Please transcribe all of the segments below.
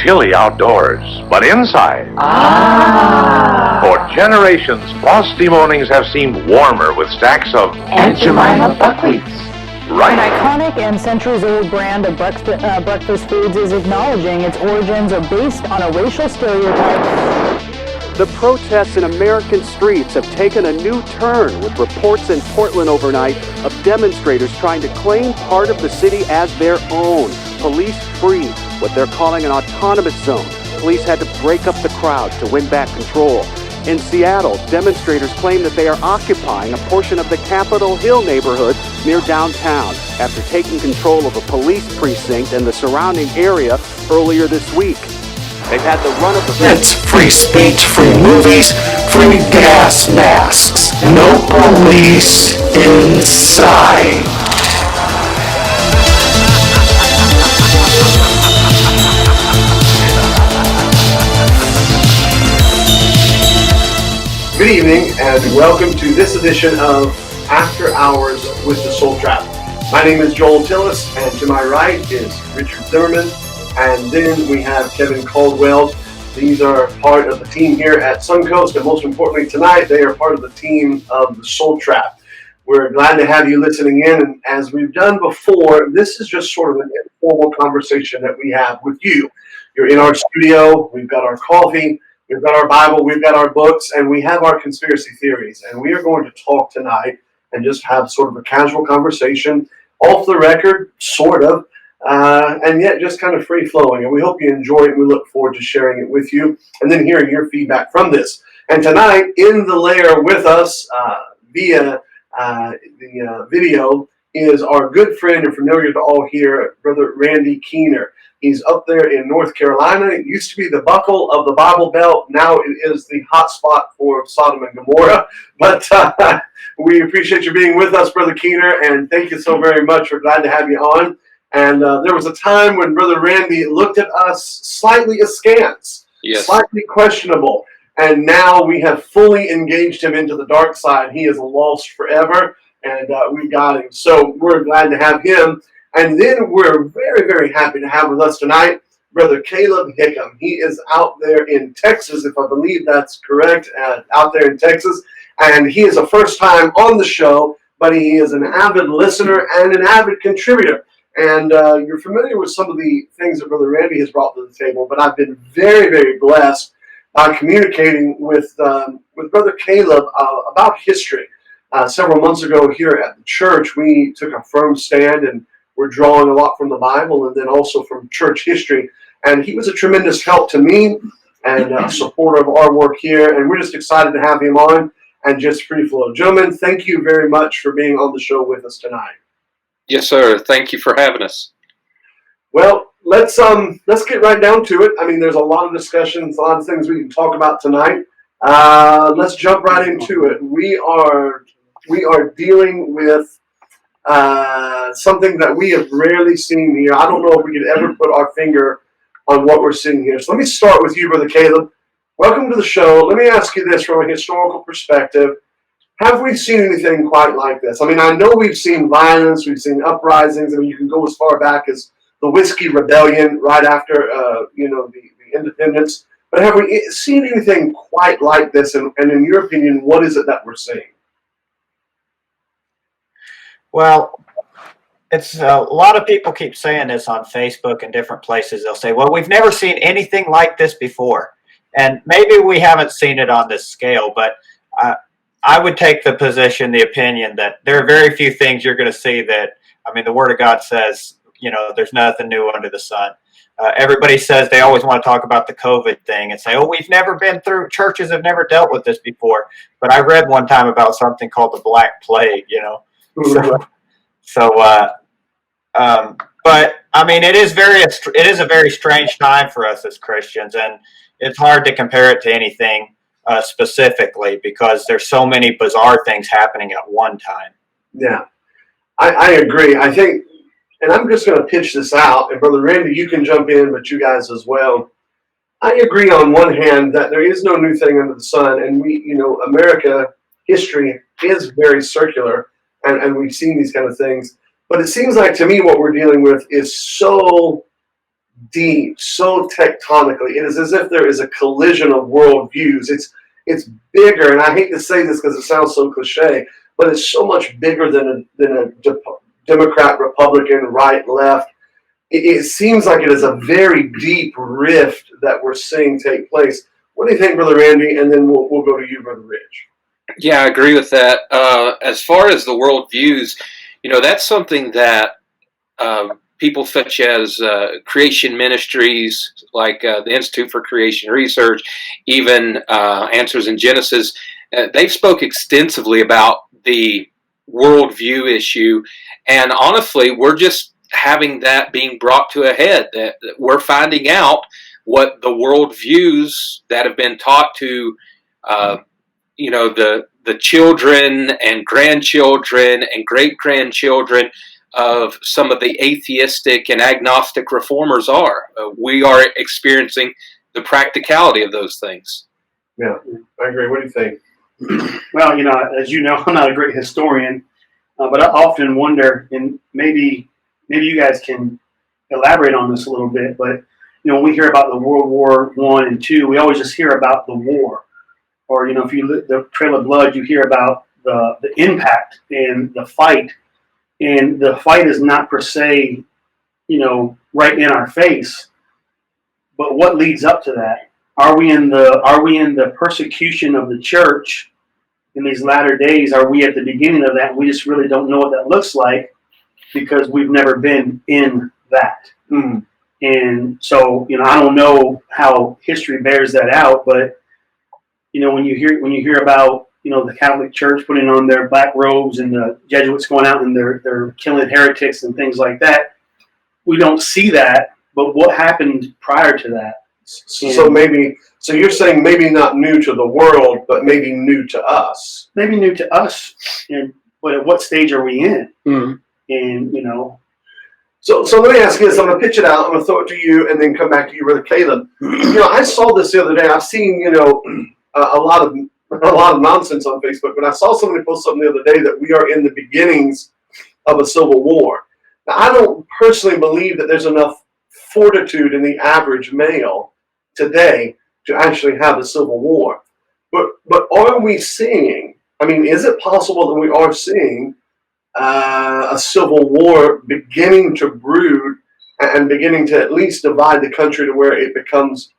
chilly outdoors, but inside, for generations, frosty mornings have seemed warmer with stacks of Aunt Jemima buckwheats. Right. An iconic and centuries-old brand of breakfast foods is acknowledging its origins are based on a racial stereotype. The protests in American streets have taken a new turn, with reports in Portland overnight of demonstrators trying to claim part of the city as their own. Police freed what they're calling an autonomous zone. Police had to break up the crowd to win back control. In Seattle, demonstrators claim that they are occupying a portion of the Capitol Hill neighborhood near downtown after taking control of a police precinct and the surrounding area earlier this week. They've had the run of the... It's free speech, free movies, free gas masks. No police inside. Good evening and welcome to this edition of After Hours with the Soul Trap. My name is Joel Tillis, and to my right is Richard Zimmerman, and then we have Kevin Caldwell. These are part of the team here at Suncoast, and most importantly tonight, they are part of the team of the Soul Trap. We're glad to have you listening in, and as we've done before, this is just sort of an informal conversation that we have with you. You're in our studio, we've got our coffee, we've got our Bible, we've got our books, and we have our conspiracy theories. And we are going to talk tonight and just have sort of a casual conversation, off the record, sort of, and yet just kind of free-flowing. And we hope you enjoy it, and we look forward to sharing it with you and then hearing your feedback from this. And tonight, in the lair with us via the video is our good friend and familiar to all here, Brother Randy Keener. He's up there in North Carolina. It used to be the buckle of the Bible Belt. Now it is the hot spot for Sodom and Gomorrah. But we appreciate you being with us, Brother Keener, and thank you so very much. We're glad to have you on. And there was a time when Brother Randy looked at us slightly askance, slightly questionable. And now we have fully engaged him into the dark side. He is lost forever, and we got him. So we're glad to have him. And then we're very, very happy to have with us tonight Brother Caleb Hickem. He is out there in Texas, if I believe that's correct, out there in Texas. And he is a first time on the show, but he is an avid listener and an avid contributor. And you're familiar with some of the things that Brother Randy has brought to the table, but I've been very, very blessed by communicating with Brother Caleb about history. Several months ago here at the church, we took a firm stand, and we're drawing a lot from the Bible and then also from church history. And he was a tremendous help to me and a supporter of our work here. And we're just excited to have him on and just free flow. Gentlemen, thank you very much for being on the show with us tonight. Yes, sir. Thank you for having us. Well, let's get right down to it. I mean, there's a lot of discussions, a lot of things we can talk about tonight. Let's jump right into it. We are dealing with something that we have rarely seen here. I don't know if we could ever put our finger on what we're seeing here. So let me start with you, Brother Caleb. Welcome to the show. Let me ask you this from a historical perspective. Have we seen anything quite like this? I mean, I know we've seen violence, we've seen uprisings. I mean, you can go as far back as the Whiskey Rebellion right after, the independence. But have we seen anything quite like this? And in your opinion, what is it that we're seeing? Well, it's a lot of people keep saying this on Facebook and different places. They'll say, well, we've never seen anything like this before. And maybe we haven't seen it on this scale, but I would take the position, the opinion that there are very few things you're going to see that, I mean, the Word of God says, there's nothing new under the sun. Everybody says they always want to talk about the COVID thing and say, oh, we've never been through, churches have never dealt with this before. But I read one time about something called the Black Plague, But I mean, it is a very strange time for us as Christians, and it's hard to compare it to anything specifically because there's so many bizarre things happening at one time. Yeah, I agree. I think, and I'm just going to pitch this out, and Brother Randy, you can jump in, but you guys as well. I agree on one hand that there is no new thing under the sun, and America history is very circular, and we've seen these kind of things. But it seems like to me what we're dealing with is so deep, so tectonically. It is as if there is a collision of worldviews. It's bigger, and I hate to say this because it sounds so cliche, but it's so much bigger than a Democrat, Republican, right, left. It seems like it is a very deep rift that we're seeing take place. What do you think, Brother Randy? And then we'll go to you, Brother Rich. Yeah, I agree with that. As far as the world views, that's something that people such as creation ministries like the Institute for Creation Research, even Answers in Genesis, they've spoke extensively about the worldview issue. And honestly, we're just having that being brought to a head, that we're finding out what the worldviews that have been taught to the children and grandchildren and great-grandchildren of some of the atheistic and agnostic reformers are. We are experiencing the practicality of those things. Yeah, I agree. What do you think? Well, as you know, I'm not a great historian, but I often wonder, and maybe you guys can elaborate on this a little bit, but when we hear about the World War I and II, we always just hear about the war. Or, if you look at the Trail of Blood, you hear about the impact and the fight. And the fight is not per se, right in our face. But what leads up to that? Are we in the persecution of the church in these latter days? Are we at the beginning of that? We just really don't know what that looks like because we've never been in that. Mm. And so, I don't know how history bears that out, but when you hear about the Catholic Church putting on their black robes and the Jesuits going out and they're killing heretics and things like that, we don't see that. But what happened prior to that? So you're saying maybe not new to the world, but maybe new to us. Maybe new to us, but at what stage are we in? Mm-hmm. And So let me ask you this. I'm going to pitch it out. I'm going to throw it to you, and then come back to you, Brother Caleb. I saw this the other day. I've seen a lot of nonsense on Facebook, but I saw somebody post something the other day that we are in the beginnings of a civil war. Now, I don't personally believe that there's enough fortitude in the average male today to actually have a civil war. But are we seeing? I mean, is it possible that we are seing a civil war beginning to brood and beginning to at least divide the country to where it becomes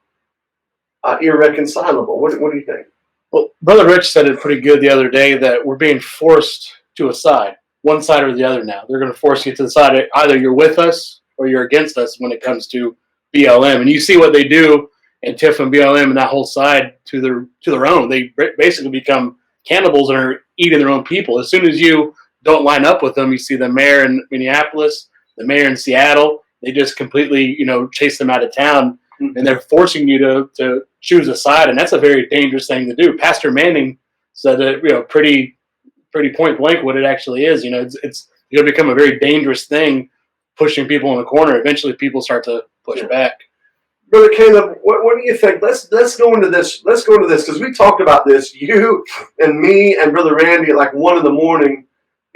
irreconcilable? What do you think? Well, Brother Rich said it pretty good the other day that we're being forced to a side, one side or the other now. They're going to force you to the side. Either you're with us or you're against us when it comes to BLM. And you see what they do in TIF and BLM and that whole side to their own. They basically become cannibals and are eating their own people. As soon as you don't line up with them, you see the mayor in Minneapolis, the mayor in Seattle, they just completely, chase them out of town. And they're forcing you to choose a side, and that's a very dangerous thing to do. Pastor Manning said it, pretty point blank what it actually is. It's going to become a very dangerous thing, pushing people in a corner. Eventually, people start to push back. Brother Caleb, what do you think? Let's go into this. Let's go into this because we talked about this. You and me and Brother Randy at like 1 a.m.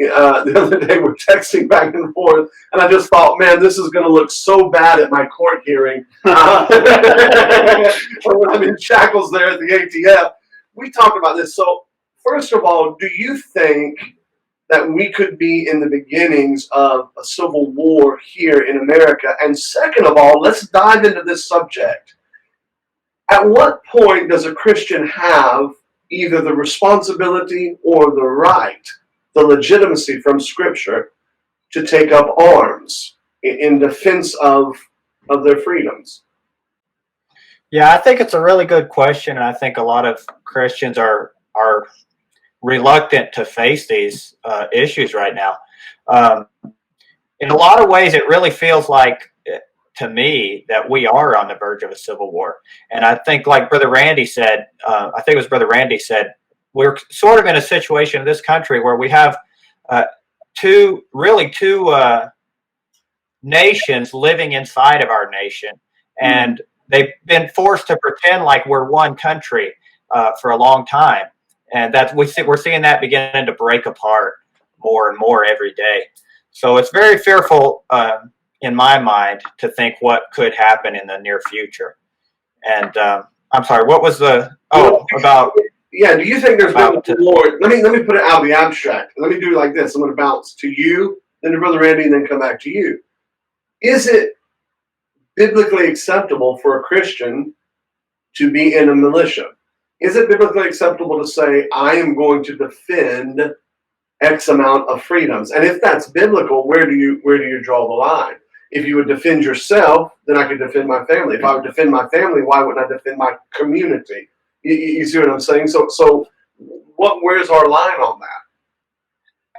The other day we're texting back and forth, and I just thought, man, this is going to look so bad at my court hearing. When I'm in shackles there at the ATF. We talked about this. So, first of all, do you think that we could be in the beginnings of a civil war here in America? And second of all, let's dive into this subject. At what point does a Christian have either the responsibility or the right, the legitimacy from Scripture to take up arms in defense of their freedoms? Yeah, I think it's a really good question, and I think a lot of Christians are reluctant to face these issues right now. In a lot of ways, it really feels like, to me, that we are on the verge of a civil war. And I think, like Brother Randy said, we're sort of in a situation in this country where we have two nations living inside of our nation, and they've been forced to pretend like we're one country for a long time, and we're seeing that beginning to break apart more and more every day. So it's very fearful in my mind, to think what could happen in the near future. And I'm sorry, what was the about? Yeah, do you think there's biblical war? Let me put it out of the abstract. Let me do it like this. I'm going to bounce to you, then to Brother Randy, and then come back to you. Is it biblically acceptable for a Christian to be in a militia? Is it biblically acceptable to say, I am going to defend X amount of freedoms? And if that's biblical, where do you draw the line? If you would defend yourself, then I could defend my family. If I would defend my family, why wouldn't I defend my community? You see what I'm saying? So where's our line on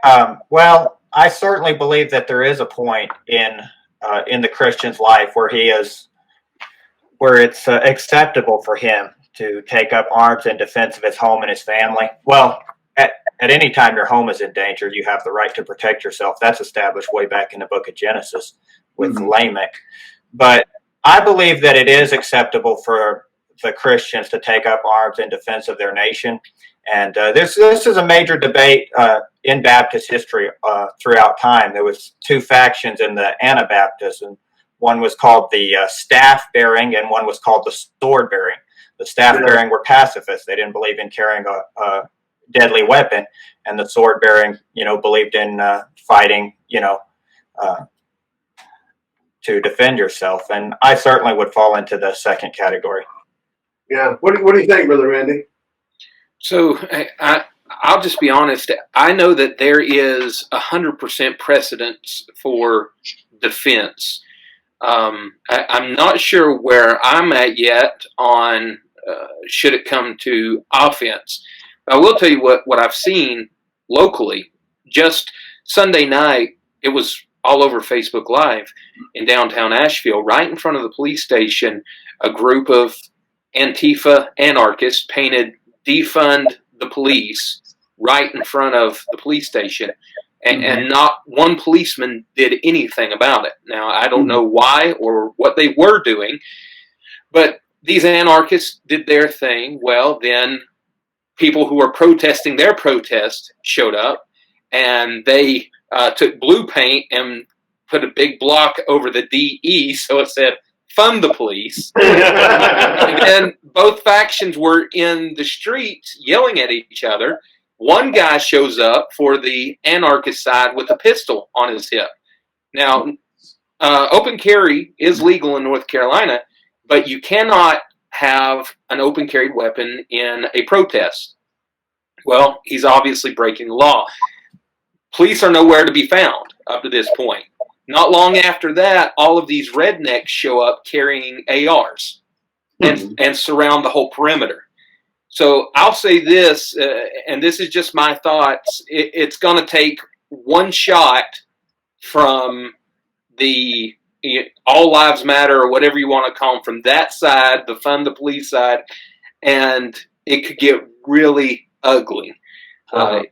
that? Well, I certainly believe that there is a point in the Christian's life where it's acceptable for him to take up arms in defense of his home and his family. Well, at any time your home is in danger, you have the right to protect yourself. That's established way back in the book of Genesis with Lamech. But I believe that it is acceptable for the Christians to take up arms in defense of their nation. And this is a major debate in Baptist history throughout time. There was two factions in the Anabaptists, and one was called the staff-bearing and one was called the sword-bearing. The staff-bearing were pacifists. They didn't believe in carrying a deadly weapon, and the sword-bearing, believed in fighting, to defend yourself. And I certainly would fall into the second category. Yeah. What do you think, Brother Randy? So I'll just be honest. I know that there is 100% precedence for defense. I'm not sure where I'm at yet on should it come to offense. I will tell you what I've seen locally. Just Sunday night, it was all over Facebook Live in downtown Asheville, right in front of the police station. A group of Antifa anarchists painted "Defund the Police" right in front of the police station, and not one policeman did anything about it. Now, I don't know why or what they were doing, but these anarchists did their thing. Well, then people who were protesting their protest showed up, and they took blue paint and put a big block over the DE, so it said "Fund the Police." And then both factions were in the streets yelling at each other. One guy shows up for the anarchist side with a pistol on his hip. Now, open carry is legal in North Carolina, but you cannot have an open carried weapon in a protest. Well, he's obviously breaking the law. Police are nowhere to be found up to this point. Not long after that, all of these rednecks show up carrying ARs and surround the whole perimeter. So I'll say this, and this is just my thoughts. It's going to take one shot from the All Lives Matter or whatever you want to call them, from that side, the Fund the Police side, and it could get really ugly.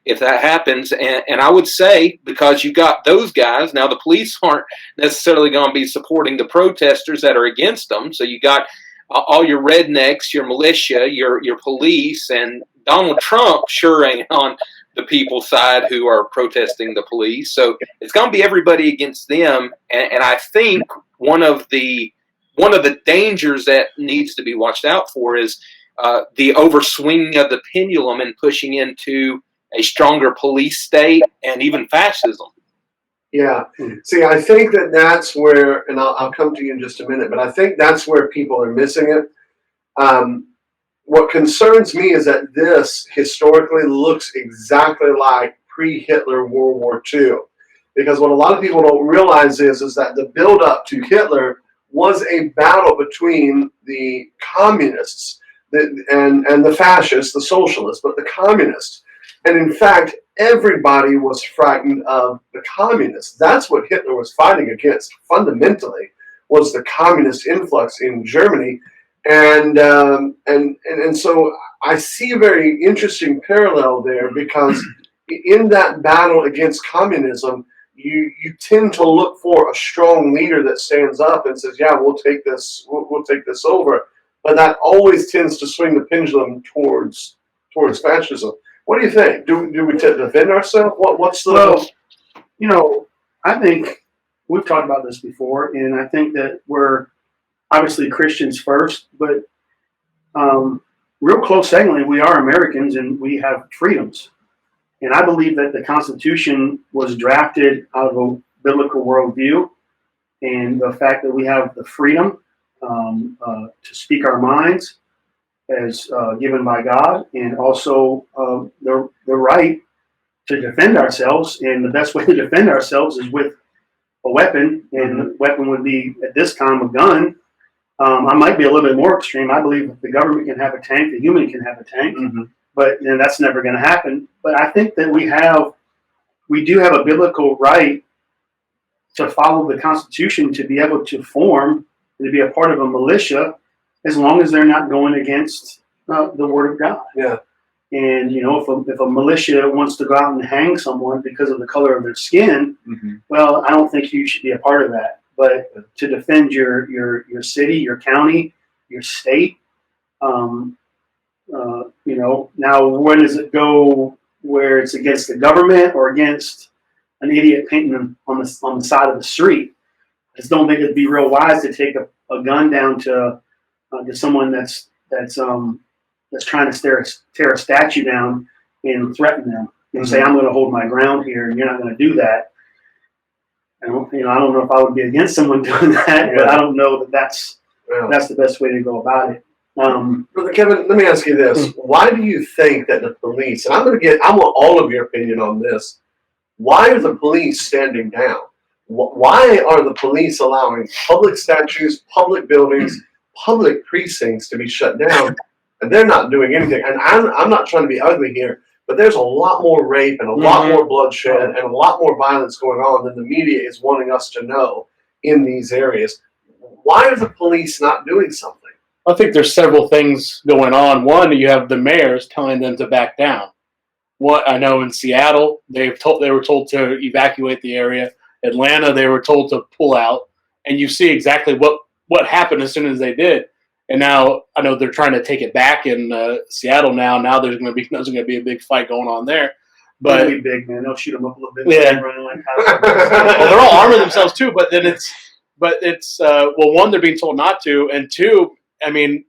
If that happens, and I would say, because you got those guys, now the police aren't necessarily going to be supporting the protesters that are against them, so you got all your rednecks, your militia, your police, and Donald Trump sure ain't on the people's side who are protesting the police. So it's going to be everybody against them, and I think one of the dangers that needs to be watched out for is the overswinging of the pendulum and pushing into a stronger police state and even fascism. Yeah. See, I think that's where, and I'll come to you in just a minute, but I think that's where people are missing it. What concerns me is that this historically looks exactly like pre-Hitler World War II. Because what a lot of people don't realize is that the build-up to Hitler was a battle between the communists and the fascists, the socialists, but the communists. And in fact, everybody was frightened of the communists. That's what Hitler was fighting against fundamentally, was the communist influx in Germany. And so I see a very interesting parallel there, because in that battle against communism, you tend to look for a strong leader that stands up and says, yeah, we'll take this over. But that always tends to swing the pendulum towards fascism. What do you think? Do we defend ourselves? What's the... Well, I think we've talked about this before, and I think that we're obviously Christians first, but real close secondly, we are Americans and we have freedoms. And I believe that the Constitution was drafted out of a biblical worldview, and the fact that we have the freedom to speak our minds as given by God, and also the right to defend ourselves. And the best way to defend ourselves is with a weapon, and the weapon would be, at this time, a gun. I might be a little bit more extreme. I believe if the government can have a tank, the human can have a tank, but that's never going to happen. But I think that we do have a biblical right to follow the Constitution, to be able to form and to be a part of a militia, as long as they're not going against the Word of God. Yeah. And if a militia wants to go out and hang someone because of the color of their skin, well, I don't think you should be a part of that. But to defend your city, your county, your state, now when does it go where it's against the government or against an idiot painting on the side of the street? I just don't think it'd be real wise to take a gun down to someone that's trying to tear a statue down and threaten them and say, I'm going to hold my ground here and you're not going to do that. I don't know if I would be against someone doing that, but I don't know that that's the best way to go about it. Brother Kevin, let me ask you this. Why do you think that the police, and I want all of your opinion on this, why are the police standing down? Why are the police allowing public statues, public buildings, public precincts to be shut down, and they're not doing anything? And I'm not trying to be ugly here, but there's a lot more rape and a lot more bloodshed and a lot more violence going on than the media is wanting us to know in these areas. Why are the police not doing something? I think there's several things going on. One, you have the mayors telling them to back down. What I know in Seattle, they were told to evacuate the area. Atlanta, they were told to pull out. And you see exactly what happened as soon as they did. And now I know they're trying to take it back in Seattle now. Now there's going to be a big fight going on there. But it'll be big, man. They'll shoot them up a little bit. Yeah. Well, they're all arming themselves too. But then it's one, they're being told not to, and two, I mean,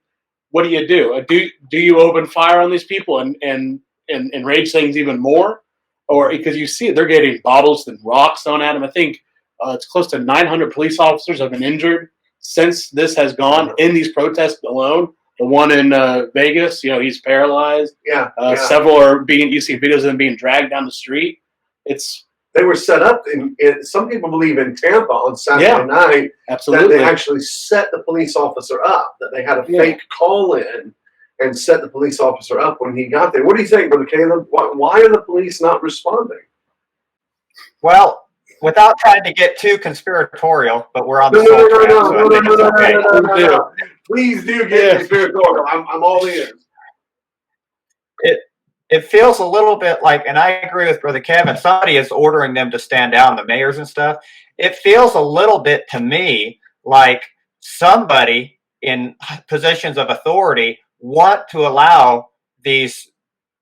what do you do? Do you open fire on these people and enrage things even more? Or because you see they're getting bottles and rocks thrown at them. I think it's close to 900 police officers have been injured since this has gone in these protests alone. The one in Vegas, he's paralyzed. Several are you see videos of them being dragged down the street. They were set up some people believe in Tampa on Saturday night. Absolutely. That they actually set the police officer up, that they had a fake call in and set the police officer up when he got there. What do you think, Brother Caleb? Why are the police not responding? Well, without trying to get too conspiratorial, but we're on the No. Please do get conspiratorial. I'm all in. It feels a little bit like, and I agree with Brother Kevin, somebody is ordering them to stand down, the mayors and stuff. It feels a little bit to me like somebody in positions of authority want to allow these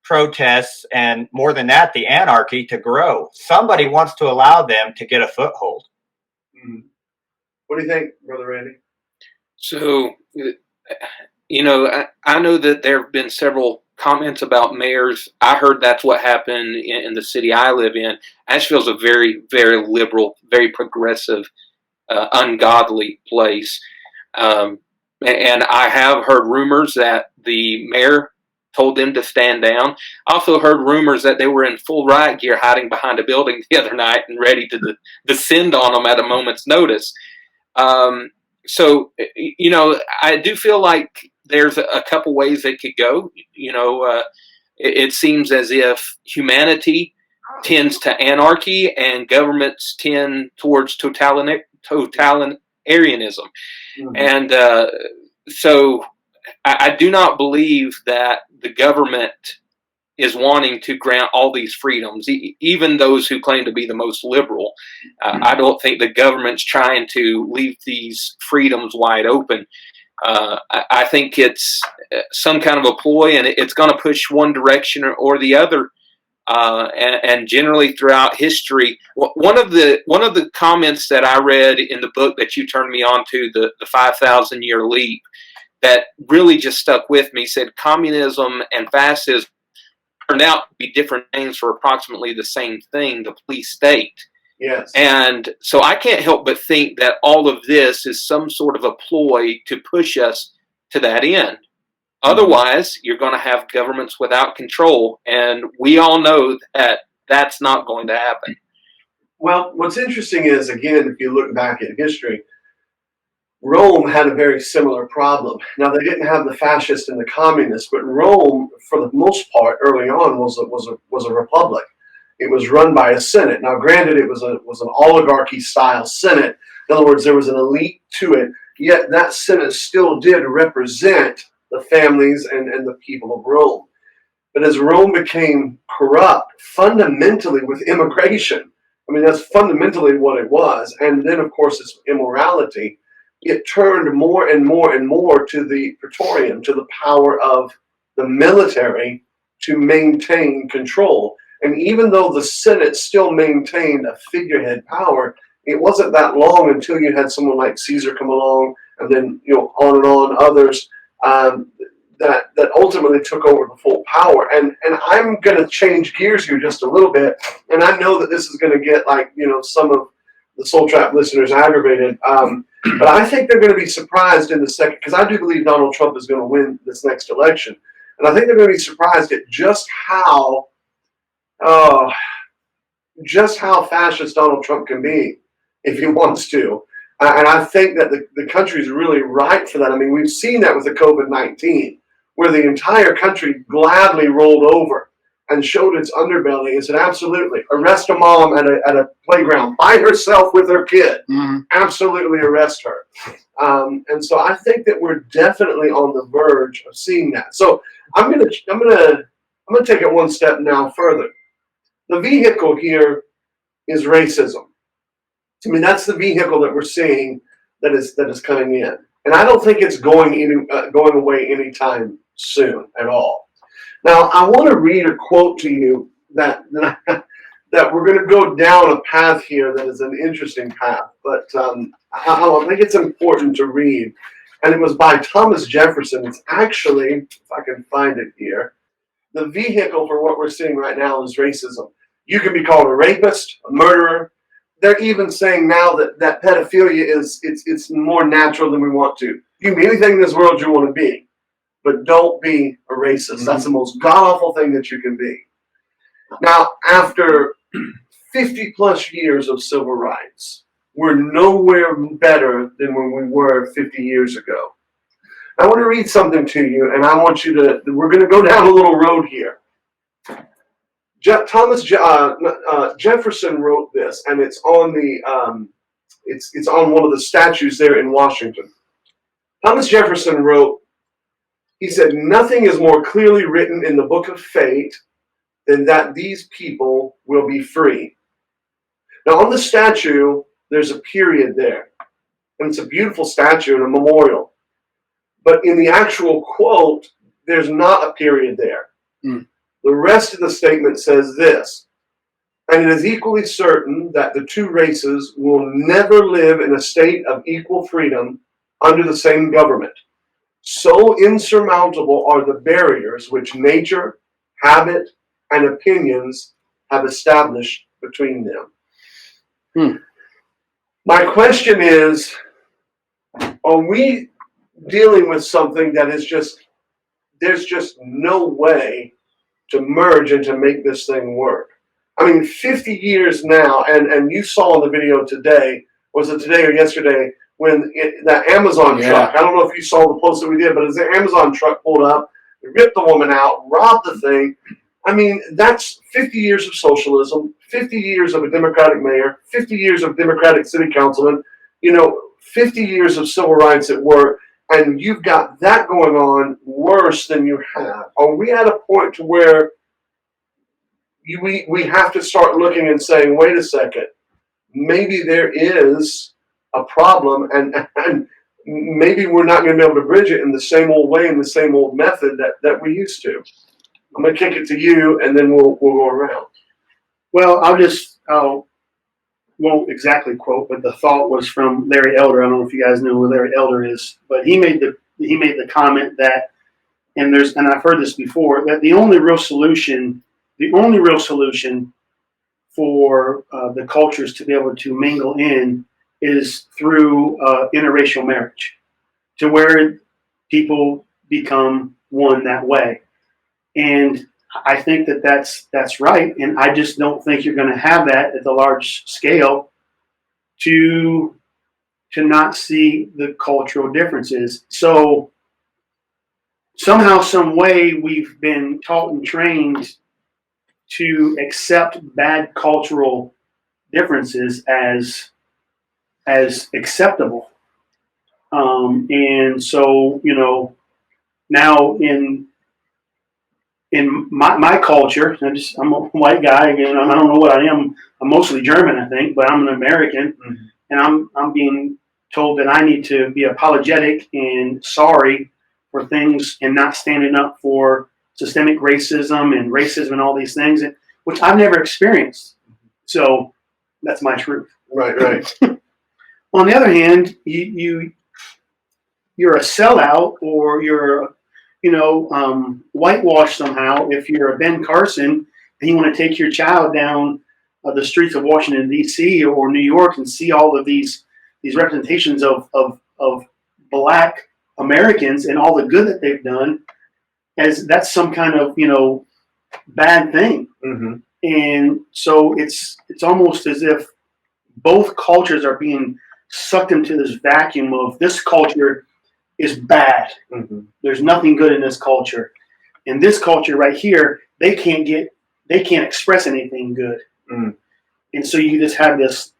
protests and, more than that, the anarchy to grow. Somebody wants to allow them to get a foothold. What do you think, Brother Randy? So, I know that there have been several comments about mayors. I heard that's what happened in the city I live in. Asheville's a very, very liberal, very progressive, ungodly place. And I have heard rumors that the mayor told them to stand down. I also heard rumors that they were in full riot gear hiding behind a building the other night and ready to descend on them at a moment's notice. So, I do feel like there's a couple ways it could go. It seems as if humanity tends to anarchy and governments tend towards totalitarianism. And so I do not believe that the government is wanting to grant all these freedoms, even those who claim to be the most liberal. I don't think the government's trying to leave these freedoms wide open. I think it's some kind of a ploy, and it's going to push one direction or the other. and generally throughout history. One of the comments that I read in the book that you turned me on to, the 5,000 Year Leap, that really just stuck with me, said communism and fascism turned out to be different names for approximately the same thing, the police state. Yes. And so I can't help but think that all of this is some sort of a ploy to push us to that end. Otherwise, you're going to have governments without control, and we all know that that's not going to happen. Well, what's interesting is, again, if you look back at history, Rome had a very similar problem. Now, they didn't have the fascists and the communists, but Rome, for the most part, early on, was a republic. It was run by a senate. Now, granted, it was an oligarchy-style senate. In other words, there was an elite to it. Yet that senate still did represent the families and the people of Rome. But as Rome became corrupt, fundamentally with immigration, I mean, that's fundamentally what it was. And then, of course, it's immorality. It turned more and more and more to the praetorium, to the power of the military to maintain control. And even though the Senate still maintained a figurehead power, it wasn't that long until you had someone like Caesar come along, and then on and on others that ultimately took over the full power. And I'm going to change gears here just a little bit, and I know that this is going to get some of the Soul Trap listeners aggravated. But I think they're going to be surprised in the second, because I do believe Donald Trump is going to win this next election. And I think they're going to be surprised at just how fascist Donald Trump can be if he wants to. And I think that the country is really ripe for that. I mean, we've seen that with the COVID-19, where the entire country gladly rolled over and showed its underbelly and said, absolutely, arrest a mom at a playground by herself with her kid. Mm-hmm. Absolutely arrest her. And so I think that we're definitely on the verge of seeing that. So I'm gonna take it one step now further. The vehicle here is racism. I mean, that's the vehicle that we're seeing that is coming in, and I don't think it's going away anytime soon at all. Now, I want to read a quote to you that we're going to go down a path here that is an interesting path, but I think it's important to read. And it was by Thomas Jefferson. It's actually, if I can find it here, the vehicle for what we're seeing right now is racism. You can be called a rapist, a murderer. They're even saying now that pedophilia it's more natural than we want to. You can be anything in this world you want to be, but don't be a racist. Mm-hmm. That's the most god-awful thing that you can be. Now, after 50 plus years of civil rights, we're nowhere better than when we were 50 years ago. I want to read something to you, and I want you to, we're going to go down a little road here. Thomas Jefferson wrote this, and it's on it's on one of the statues there in Washington. Thomas Jefferson wrote, he said, "Nothing is more clearly written in the book of fate than that these people will be free." Now, on the statue, there's a period there, and it's a beautiful statue and a memorial. But in the actual quote, there's not a period there. Mm. The rest of the statement says this: "And it is equally certain that the two races will never live in a state of equal freedom under the same government. So insurmountable are the barriers which nature, habit, and opinions have established between them." Hmm. My question is, are we dealing with something that is there's just no way to merge and to make this thing work? I mean, 50 years now, and you saw in the video today, was it today or yesterday, when that Amazon truck, I don't know if you saw the post that we did, but as the Amazon truck pulled up, it ripped the woman out, robbed the thing. I mean, that's 50 years of socialism, 50 years of a Democratic mayor, 50 years of Democratic city councilman, 50 years of civil rights at work, and you've got that going on worse than you have. Are we at a point to where we have to start looking and saying, wait a second, maybe there is a problem, and maybe we're not going to be able to bridge it in the same old way, in the same old method that we used to? I'm going to kick it to you, and then we'll go around. Well, I won't exactly quote, but the thought was from Larry Elder. I don't know if you guys know who Larry Elder is, but he made the comment that, and I've heard this before, that the only real solution for the cultures to be able to mingle in is through interracial marriage, to where people become one that way. And I think that that's right, and I just don't think you're going to have that at the large scale to not see the cultural differences. So somehow, some way, we've been taught and trained to accept bad cultural differences as acceptable, and so now in my culture, I'm a white guy again. I don't know what I am. I'm mostly German, I think, but I'm an American, and I'm being told that I need to be apologetic and sorry for things and not standing up for systemic racism and all these things, which I've never experienced. So that's my truth. Right. On the other hand, you're a sellout, or you're whitewashed somehow if you're a Ben Carson and you want to take your child down the streets of Washington, D.C. or New York and see all of these representations of Black Americans and all the good that they've done, as that's some kind of bad thing. And so it's almost as if both cultures are being sucked into this vacuum of this culture is bad. There's nothing good in this culture, and this culture right here, they can't express anything good. And so you just have this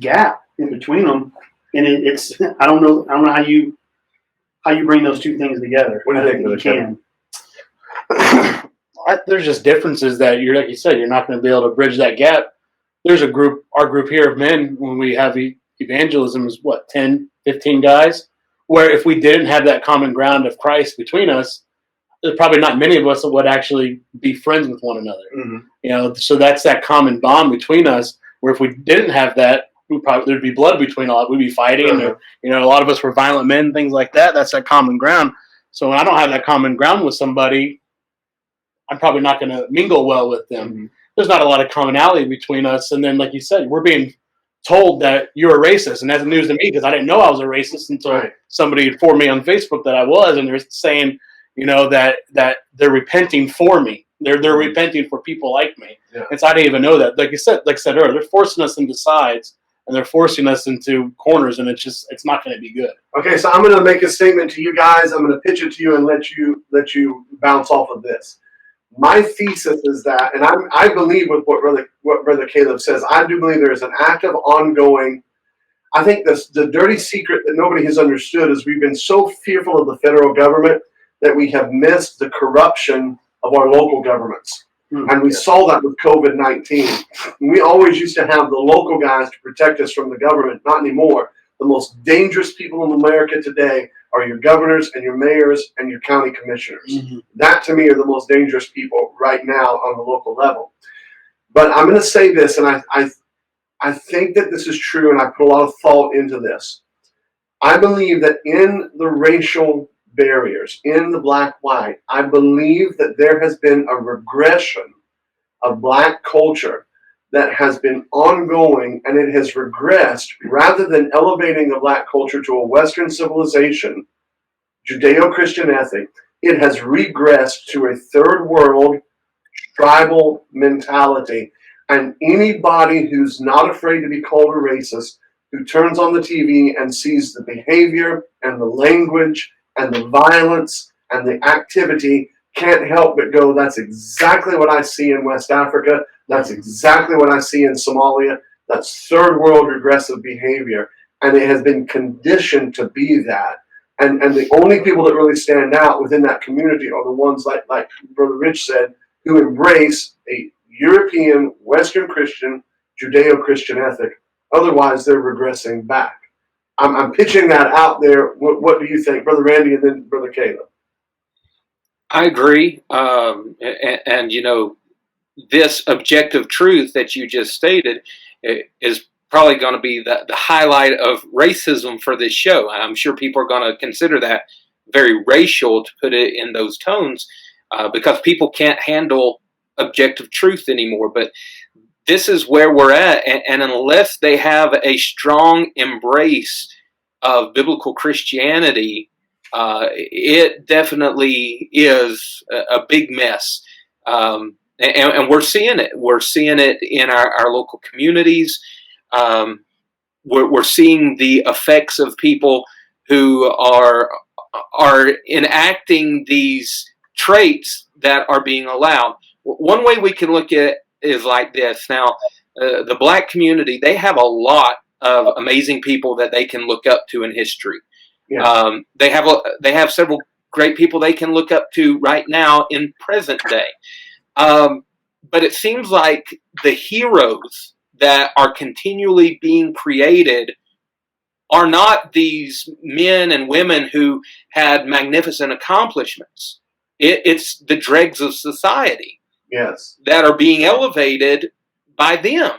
gap in between them, and it's I don't know how you bring those two things together. What do you think, you can? There's just differences that you're, like you said, you're not going to be able to bridge that gap. There's our group here of men, when we have evangelism, is 10, 15 guys, where if we didn't have that common ground of Christ between us, there's probably not many of us that would actually be friends with one another. So that's that common bond between us, where if we didn't have that, there'd be blood between all. We'd be fighting, and a lot of us were violent men, things like that. That's that common ground. So when I don't have that common ground with somebody, I'm probably not going to mingle well with them. There's not a lot of commonality between us. And then, like you said, we're being told that you're a racist, and that's news to me because I didn't know I was a racist until somebody informed me on Facebook that I was, and they're saying, that they're repenting for me. They're repenting for people like me. And so I didn't even know that. Like I said earlier, they're forcing us into sides, and they're forcing us into corners, and it's not going to be good. Okay, so I'm going to make a statement to you guys. I'm going to pitch it to you and let you bounce off of this. My thesis is that, and I believe with what Brother Caleb says, I do believe there is an active, ongoing. I think the dirty secret that nobody has understood is we've been so fearful of the federal government that we have missed the corruption of our local governments. And we saw that with COVID-19. We always used to have the local guys to protect us from the government. Not anymore. The most dangerous people in America today are your governors and your mayors and your county commissioners. That, to me, are the most dangerous people right now on the local level. But I'm going to say this, and I think that this is true, and I put a lot of thought into this. I believe that in the racial barriers, in the black-white, I believe that there has been a regression of Black culture that has been ongoing, and it has regressed rather than elevating the Black culture to a Western civilization, Judeo-Christian ethic. It has regressed to a third world tribal mentality. And anybody who's not afraid to be called a racist, who turns on the TV and sees the behavior and the language and the violence and the activity, can't help but go, that's exactly what I see in West Africa. That's exactly what I see in Somalia. That's third world regressive behavior. And it has been conditioned to be that. And the only people that really stand out within that community are the ones like Brother Rich said, who embrace a European, Western Christian, Judeo-Christian ethic. Otherwise, they're regressing back. I'm pitching that out there. What do you think, Brother Randy and then Brother Caleb? I agree. And, you know, this objective truth that you just stated is probably going to be the highlight of racism for this show. I'm sure people are going to consider that very racial, to put it in those tones, because people can't handle objective truth anymore. But this is where we're at. And unless they have a strong embrace of biblical Christianity, it definitely is a big mess. And we're seeing it. We're seeing it in our local communities. We're seeing the effects of people who are enacting these traits that are being allowed. One way we can look at it is like this. Now, the black community, they have a lot of amazing people that they can look up to in history. Yeah. They have several great people they can look up to right now in present day. But it seems like the heroes that are continually being created are not these men and women who had magnificent accomplishments. It's the dregs of society. Yes. That are being elevated by them.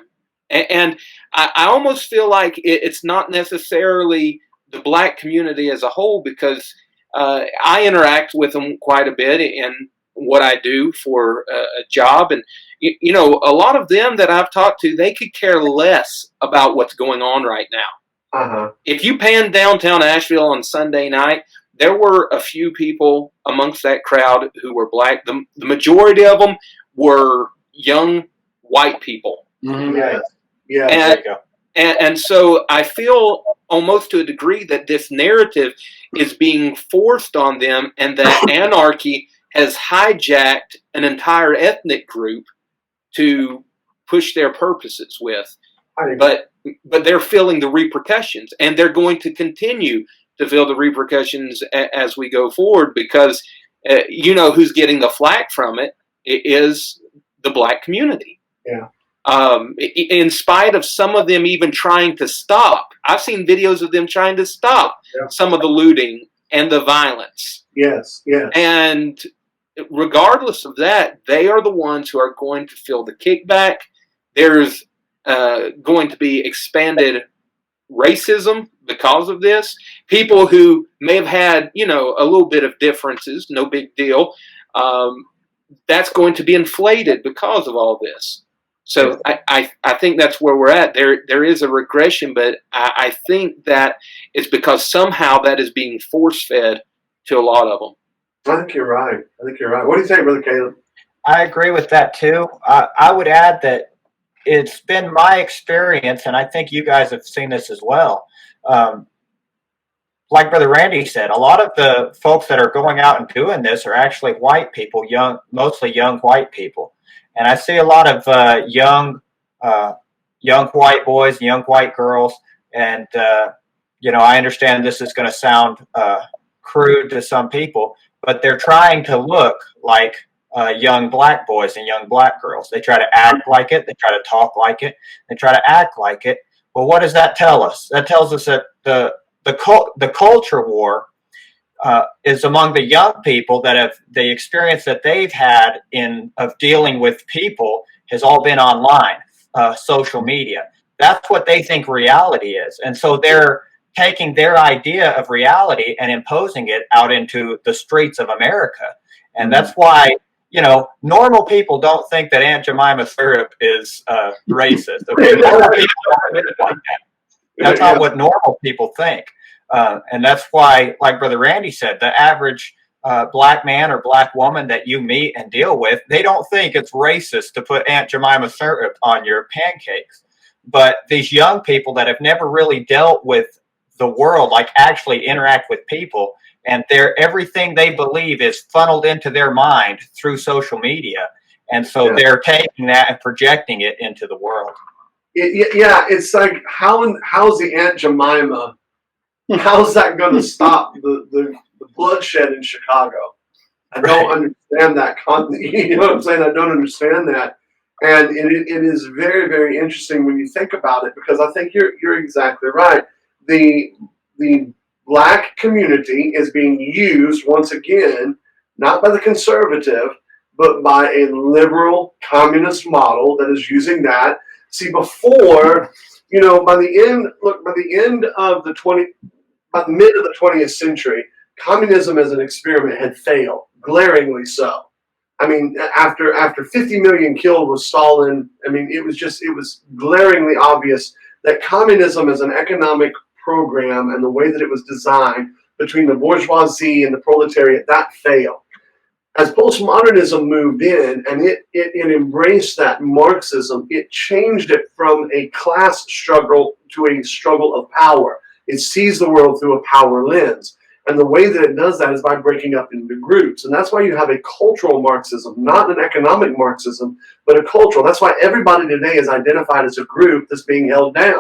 And I almost feel like it's not necessarily the black community as a whole, because I interact with them quite a bit in what I do for a job. And, you know, a lot of them that I've talked to, they could care less about what's going on right now. Uh-huh. If you pan downtown Asheville on Sunday night, there were a few people amongst that crowd who were black. The majority of them were young white people. Mm-hmm. Yeah. Yeah. There you go. And so I feel almost to a degree that this narrative is being forced on them, and that anarchy has hijacked an entire ethnic group to push their purposes with. But they're feeling the repercussions, and they're going to continue to feel the repercussions as we go forward, because you know who's getting the flack from it. It is the black community. Yeah. In spite of some of them even trying to stop. I've seen videos of them trying to stop some of the looting and the violence. Yes, yes. And regardless of that, they are the ones who are going to feel the kickback. There's going to be expanded racism because of this. People who may have had, you know, a little bit of differences, no big deal. That's going to be inflated because of all this. So I think that's where we're at. There is a regression, but I think that it's because somehow that is being force-fed to a lot of them. I think you're right. What do you think, Brother Caleb? I agree with that too. I would add that it's been my experience, and I think you guys have seen this as well. Like Brother Randy said, a lot of the folks that are going out and doing this are actually white people, mostly young white people. And I see a lot of young white boys and young white girls. And, you know, I understand this is going to sound crude to some people, but they're trying to look like young black boys and young black girls. They try to act like it. They try to talk like it. They try to act like it. Well, what does that tell us? That tells us that the culture war is among the young people, that have the experience that they've had of dealing with people has all been online, social media. That's what they think reality is. And so they're taking their idea of reality and imposing it out into the streets of America. And that's why, you know, normal people don't think that Aunt Jemima syrup is racist. Okay? Normal people don't think like that. That's not what normal people think. And that's why, like Brother Randy said, the average black man or black woman that you meet and deal with, they don't think it's racist to put Aunt Jemima syrup on your pancakes. But these young people that have never really dealt with the world, like actually interact with people, and everything they believe is funneled into their mind through social media. And so they're taking that and projecting it into the world. Yeah, it's like, how's the Aunt Jemima? How's that going to stop the bloodshed in Chicago? I don't understand that. You know what I'm saying? I don't understand that. And it is very, very interesting when you think about it, because I think you're exactly right. The black community is being used once again not by the conservative, but by a liberal communist model that is using that. See, before, by the mid of the 20th century, communism as an experiment had failed, glaringly so. I mean, after 50 million killed with Stalin, I mean, it was glaringly obvious that communism as an economic program and the way that it was designed between the bourgeoisie and the proletariat, that failed. As postmodernism moved in and it embraced that Marxism, it changed it from a class struggle to a struggle of power. It sees the world through a power lens. And the way that it does that is by breaking up into groups. And that's why you have a cultural Marxism, not an economic Marxism, but a cultural. That's why everybody today is identified as a group that's being held down.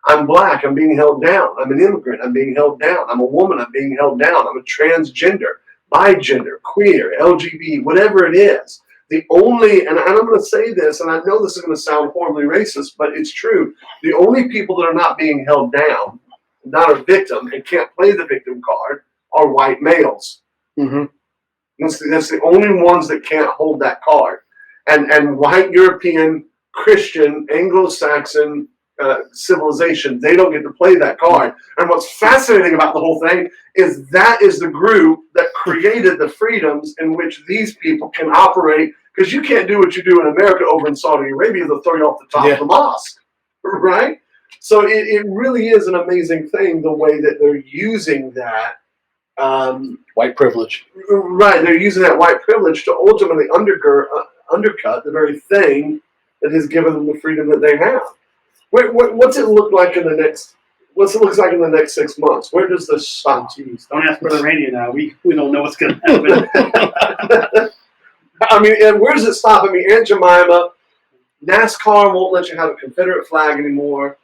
I'm black, I'm being held down. I'm an immigrant, I'm being held down. I'm a woman, I'm being held down. I'm a transgender, bigender, queer, LGBT, whatever it is. The only, and I'm going to say this, and I know this is going to sound horribly racist, but it's true. The only people that are not being held down, not a victim, and can't play the victim card, are white males. Mm-hmm. That's the only ones that can't hold that card. And white European, Christian, Anglo-Saxon civilization, they don't get to play that card. And what's fascinating about the whole thing is that is the group that created the freedoms in which these people can operate, because you can't do what you do in America over in Saudi Arabia. They'll throw you off the top of the mosque, right? So it really is an amazing thing, the way that they're using that. White privilege. Right, they're using that white privilege to ultimately undercut the very thing that has given them the freedom that they have. What's it look like in the next? What's it look like in the next 6 months? Where does this stop? Jeez, don't ask Brother Randy now. We don't know what's going to happen. I mean, and where does it stop? I mean, Aunt Jemima, NASCAR won't let you have a Confederate flag anymore.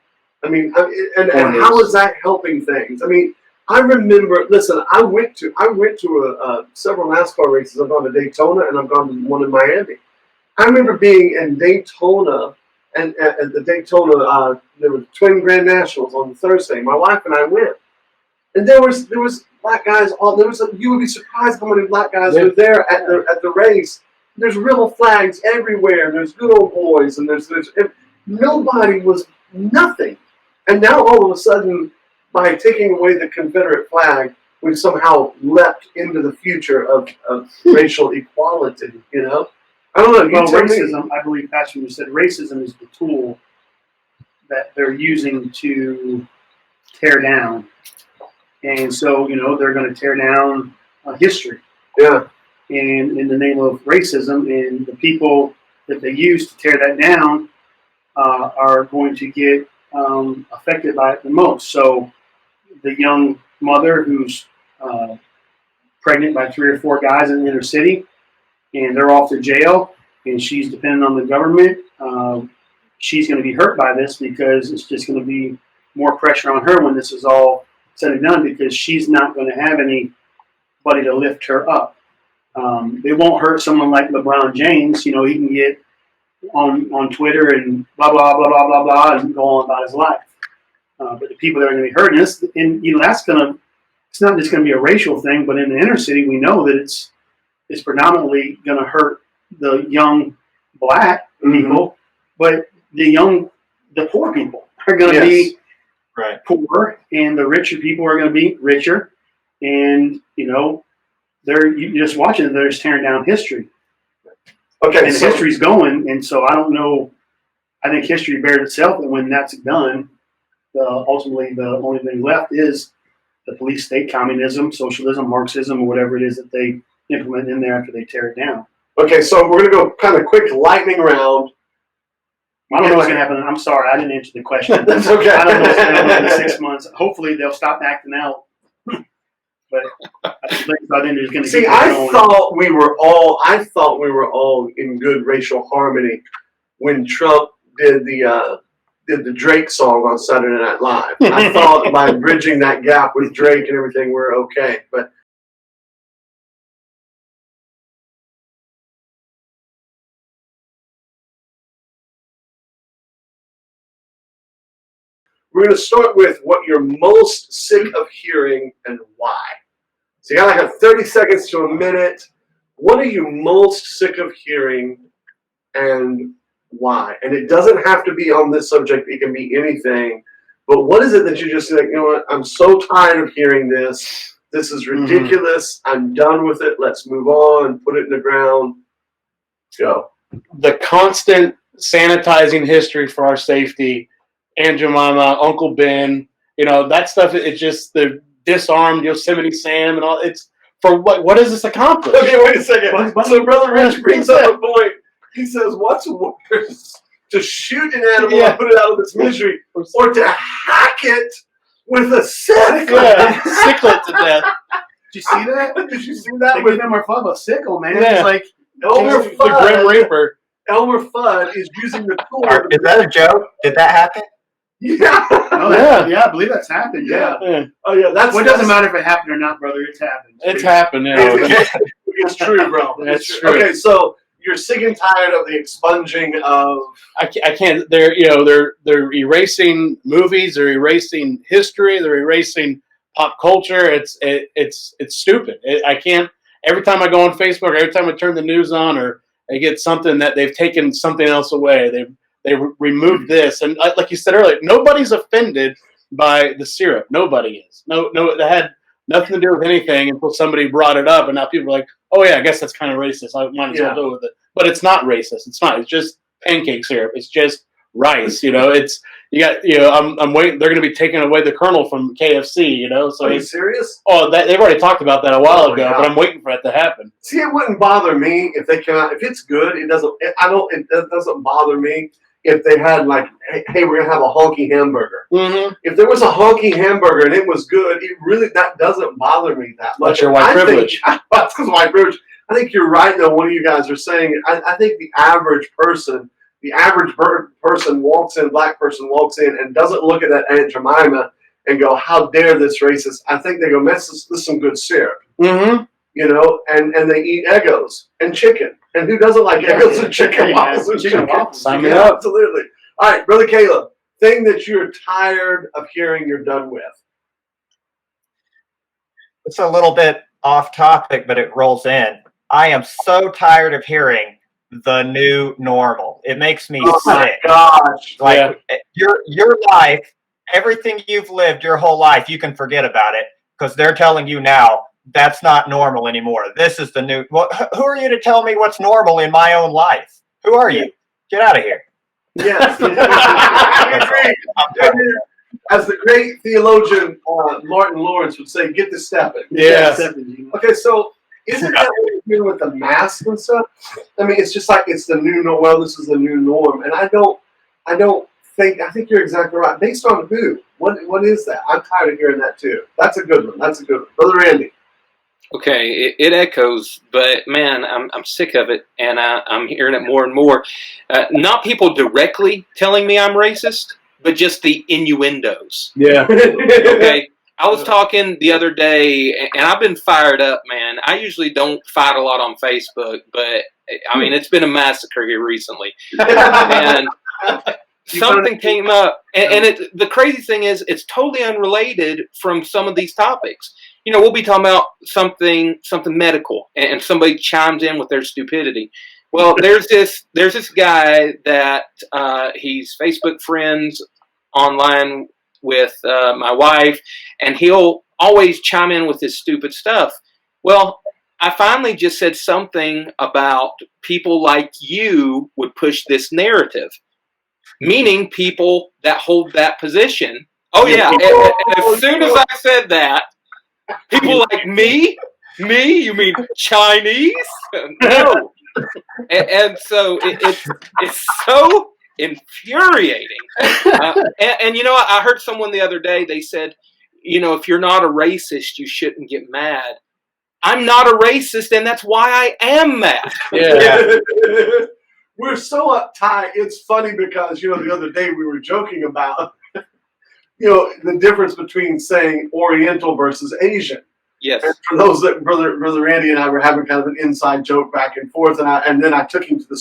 I mean, and how is that helping things? I mean, I remember. Listen, I went to several NASCAR races. I've gone to Daytona and I've gone to one in Miami. I remember being in Daytona, and at the Daytona, there were Twin Grand Nationals on Thursday. My wife and I went, and there was black guys. You would be surprised how many black guys were there at the race. There's real flags everywhere. There's good old boys, and there's nobody was nothing. And now all of a sudden, by taking away the Confederate flag, we've somehow leapt into the future of racial equality. I don't know. Well, racism, I believe, Pastor, you said racism is the tool that they're using to tear down. And so, they're going to tear down history. Yeah. And in the name of racism, and the people that they use to tear that down are going to get affected by it the most. So the young mother who's pregnant by 3 or 4 guys in the inner city, and they're off to jail, and she's dependent on the government, she's going to be hurt by this, because it's just going to be more pressure on her when this is all said and done, because she's not going to have anybody to lift her up. It won't hurt someone like LeBron James. He can get on Twitter and blah, blah, blah, blah, blah, blah, and go on about his life. But the people that are going to be hurting this, and it's not just going to be a racial thing, but in the inner city, we know that it's predominantly going to hurt the young black people, but the poor people are going to be poor, and the richer people are going to be richer, and you're just watching, they're just tearing down history. Okay, and history's going, and so I don't know. I think history bears itself, and when that's done, ultimately the only thing left is the police state, communism, socialism, Marxism, or whatever it is that they implement in there after they tear it down. Okay, so we're going to go kind of quick lightning round. I don't know what's going to happen. I'm sorry, I didn't answer the question. That's okay. I don't know what's going to happen in 6 months. Hopefully they'll stop acting out. But I think there's going to see. I thought we were all in good racial harmony when Trump did the Drake song on Saturday Night Live. I thought by bridging that gap with Drake and everything, we're okay. But we're going to start with what you're most sick of hearing and why. So you got like 30 seconds to a minute. what are you most sick of hearing, and why? And it doesn't have to be on this subject. It can be anything. But what is it that you just like, you know what, I'm so tired of hearing this. This is ridiculous. I'm done with it. Let's move on. Put it in the ground. Go. The constant sanitizing history for our safety, Aunt Jemima, Uncle Ben, that stuff. It's just the disarmed Yosemite Sam and all. It's for what? What does this accomplish? Okay, wait a second. So Brother Rich brings up a point. He says, "What's worse, to shoot an animal and put it out of its misery, or to hack it with a sickle?" Sickle it to death. Did you see that? Did you see that? They gave him our father a sickle, man. Yeah. It's like Elmer the Grim Reaper. Elmer Fudd is using the tool. Is that a joke? Did that happen? Yeah. I believe that's happened. Yeah. Oh yeah. That's. Well, it doesn't matter if it happened or not, brother. It's happened. It's happened. Yeah. It's true, bro. That's true. Okay, so you're sick and tired of the expunging of. I can't. They're erasing movies. They're erasing history. They're erasing pop culture. It's stupid. I can't. Every time I go on Facebook, every time I turn the news on, or I get something that they've taken something else away. They removed this, and like you said earlier, nobody's offended by the syrup. Nobody is. No, it had nothing to do with anything until somebody brought it up, and now people are like, "Oh yeah, I guess that's kind of racist. I might as well go with it." But it's not racist. It's not. It's just pancake syrup. It's just rice. It's you got. I'm waiting. They're going to be taking away the kernel from KFC. So are you serious? Oh, they've already talked about that a while ago, but I'm waiting for that to happen. See, it wouldn't bother me if they came out. If it's good, it doesn't. It doesn't bother me if they had like, hey, we're gonna have a honky hamburger. Mm-hmm. If there was a honky hamburger and it was good, that doesn't bother me that much. That's your white privilege. That's because of white privilege. I think you're right, though. One of you guys are saying. I think the average person walks in, black person walks in, and doesn't look at that Aunt Jemima and go, "How dare this racist?" I think they go, "This is some good syrup." Mm-hmm. And they eat Eggos and chicken. And who doesn't like Eggos and chicken waffles? Sign me up. Absolutely. All right, Brother Caleb, thing that you're tired of hearing you're done with. It's a little bit off topic, but it rolls in. I am so tired of hearing the new normal. It makes me sick. My gosh. Like your life, everything you've lived your whole life, you can forget about it because they're telling you now that's not normal anymore. This is the new. Well, who are you to tell me what's normal in my own life? Who are you? Get out of here. Yes. I agree. As the great theologian Martin Lawrence would say, "Get to stepping." Yeah. Okay, so isn't that what you're doing with the masks and stuff? I mean, it's just like it's the new norm. Well, this is the new norm, and I think you're exactly right. Based on who? What is that? I'm tired of hearing that too. That's a good one. Brother Randy. Okay, it echoes, but man, I'm sick of it, and I'm hearing it more and more. Not people directly telling me I'm racist, but just the innuendos. Yeah. Okay. I was talking the other day, and I've been fired up, man. I usually don't fight a lot on Facebook, but I mean, it's been a massacre here recently. And something came up, and the crazy thing is, it's totally unrelated from some of these topics. We'll be talking about something medical, and somebody chimes in with their stupidity. Well, there's this guy that he's Facebook friends online with my wife, and he'll always chime in with this stupid stuff. Well, I finally just said something about people like you would push this narrative, meaning people that hold that position. Oh yeah, and as soon as I said that, people like me, you mean Chinese? No. And so it's so infuriating. And I heard someone the other day, they said, if you're not a racist, you shouldn't get mad. I'm not a racist, and that's why I am mad. Yeah. We're so uptight. It's funny because, the other day we were joking about, the difference between saying Oriental versus Asian. Yes. And for those that Brother Randy and I were having kind of an inside joke back and forth, and then I took him to the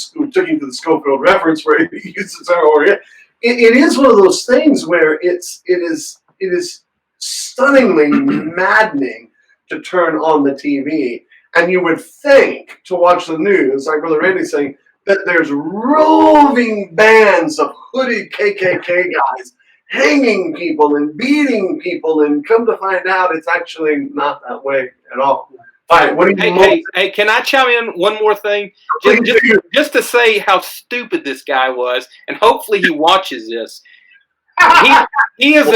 Schofield reference where he used the term Orient. It is one of those things where it is stunningly maddening to turn on the TV And you would think, to watch the news, like Brother Randy's saying, that there's roving bands of hooded KKK guys hanging people and beating people, and come to find out it's actually not that way at all. All right, what do you Hey, can I chime in one more thing? Just to say how stupid this guy was, and hopefully he watches this. He's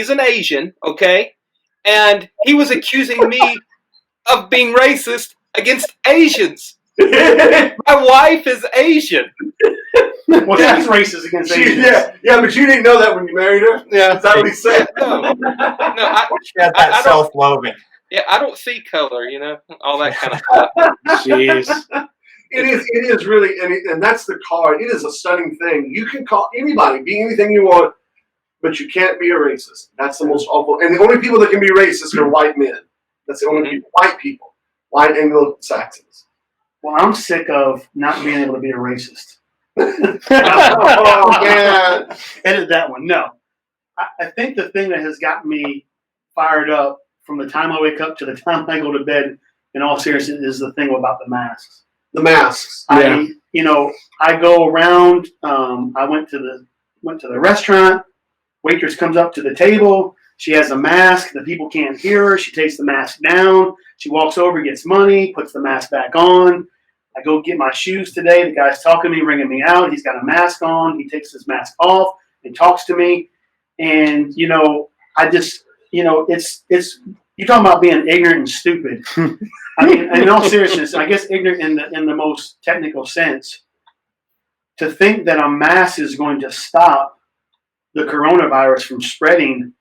an Asian, okay? And he was accusing me of being racist against Asians. My wife is Asian. Well, she's racist against Asians. Yeah, but you didn't know that when you married her? Yeah. Is that what he said? No, She has that self-loathing. Yeah, I don't see color, all that kind of stuff. Jeez. It is really, and that's the card. It is a stunning thing. You can call anybody, be anything you want, but you can't be a racist. That's the most awful. And the only people that can be racist are white men. That's the only people, white people, white Anglo-Saxons. Well, I'm sick of not being able to be a racist. Oh, man. Edit that one. No. I think the thing that has got me fired up from the time I wake up to the time I go to bed, in all seriousness, is the thing about the masks. The masks. I go around. I went to the restaurant. Waitress comes up to the table. She has a mask. The people can't hear her. She takes the mask down. She walks over, gets money, puts the mask back on. I go get my shoes today. The guy's talking to me, ringing me out. He's got a mask on. He takes his mask off and talks to me. And, I just, it's you're talking about being ignorant and stupid. I mean, in all seriousness, I guess ignorant in the most technical sense. To think that a mask is going to stop the coronavirus from spreading,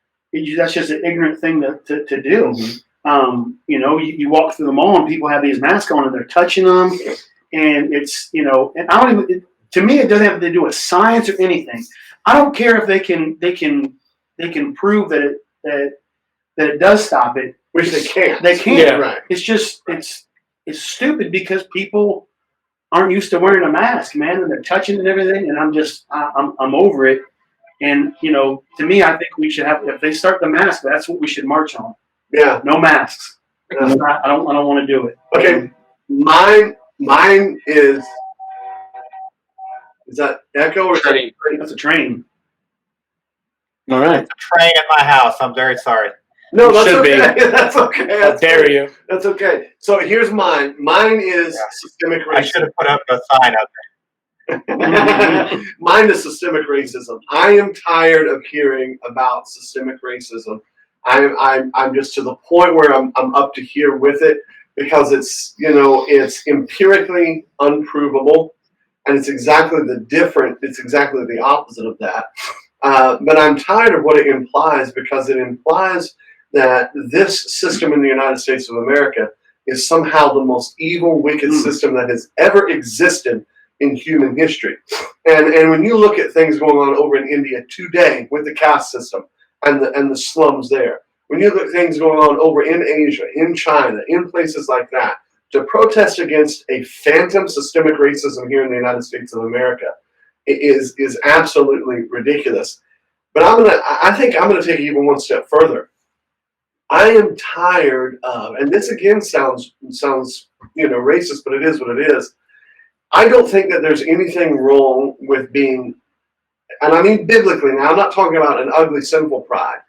that's just an ignorant thing to do. You walk through the mall and people have these masks on and they're touching them, and it's and I don't even. To me, it doesn't have to do with science or anything. I don't care if they can prove that it does stop it, which they can't. They can't. Yeah, right. It's just it's stupid because people aren't used to wearing a mask, man, and they're touching and everything, and I'm over it. And to me, I think we should have, if they start the mask, that's what we should march on. Yeah. No masks. I don't want to do it. Okay. Mine is that echo or train? That's a train. All right. It's a train at my house. I'm very sorry. No, It that's should okay. be. That's okay. How dare you? That's okay. So here's mine. Mine is systemic racism. I should have put up a sign up there. Mine is systemic racism. I am tired of hearing about systemic racism. I'm just to the point where I'm up to here with it because it's empirically unprovable, and it's exactly the opposite of that. But I'm tired of what it implies, because it implies that this system in the United States of America is somehow the most evil, wicked system that has ever existed in human history. And when you look at things going on over in India today with the caste system and the slums there, when you look at things going on over in Asia, in China, in places like that, to protest against a phantom systemic racism here in the United States of America is absolutely ridiculous. But I think I'm gonna take it even one step further. I am tired of, and this again sounds racist, but it is what it is. I don't think that there's anything wrong with being, and I mean biblically now, I'm not talking about an ugly, sinful pride,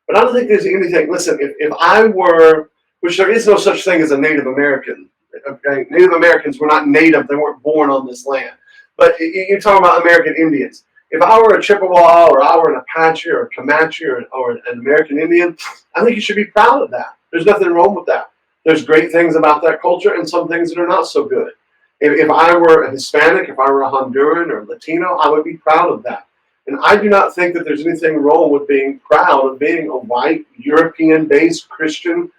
but I don't think there's anything, listen, if I were, which there is no such thing as a Native American, okay? Native Americans were not native, they weren't born on this land. But you're talking about American Indians. If I were a Chippewa, or I were an Apache or a Comanche or an American Indian, I think you should be proud of that. There's nothing wrong with that. There's great things about that culture and some things that are not so good. If I were a Hispanic, if I were a Honduran or Latino, I would be proud of that. And I do not think that there's anything wrong with being proud of being a white, European-based Christian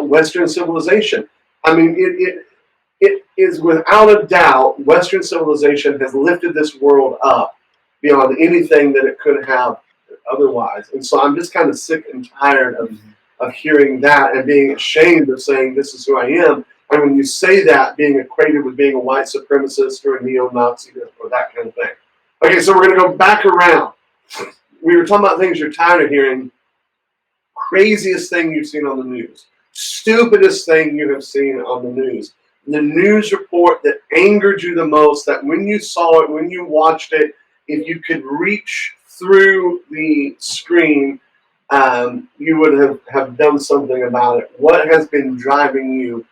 Western civilization. I mean, it is without a doubt, Western civilization has lifted this world up beyond anything that it could have otherwise. And so I'm just kind of sick and tired of hearing that and being ashamed of saying this is who I am. And when you say that, being equated with being a white supremacist or a neo-Nazi or that kind of thing. Okay, so we're going to go back around. We were talking about things you're tired of hearing. Craziest thing you've seen on the news. stupidest thing you have seen on the news? The news report that angered you the most, that when you saw it, when you watched it, if you could reach through the screen, you would have done something about it. What has been driving you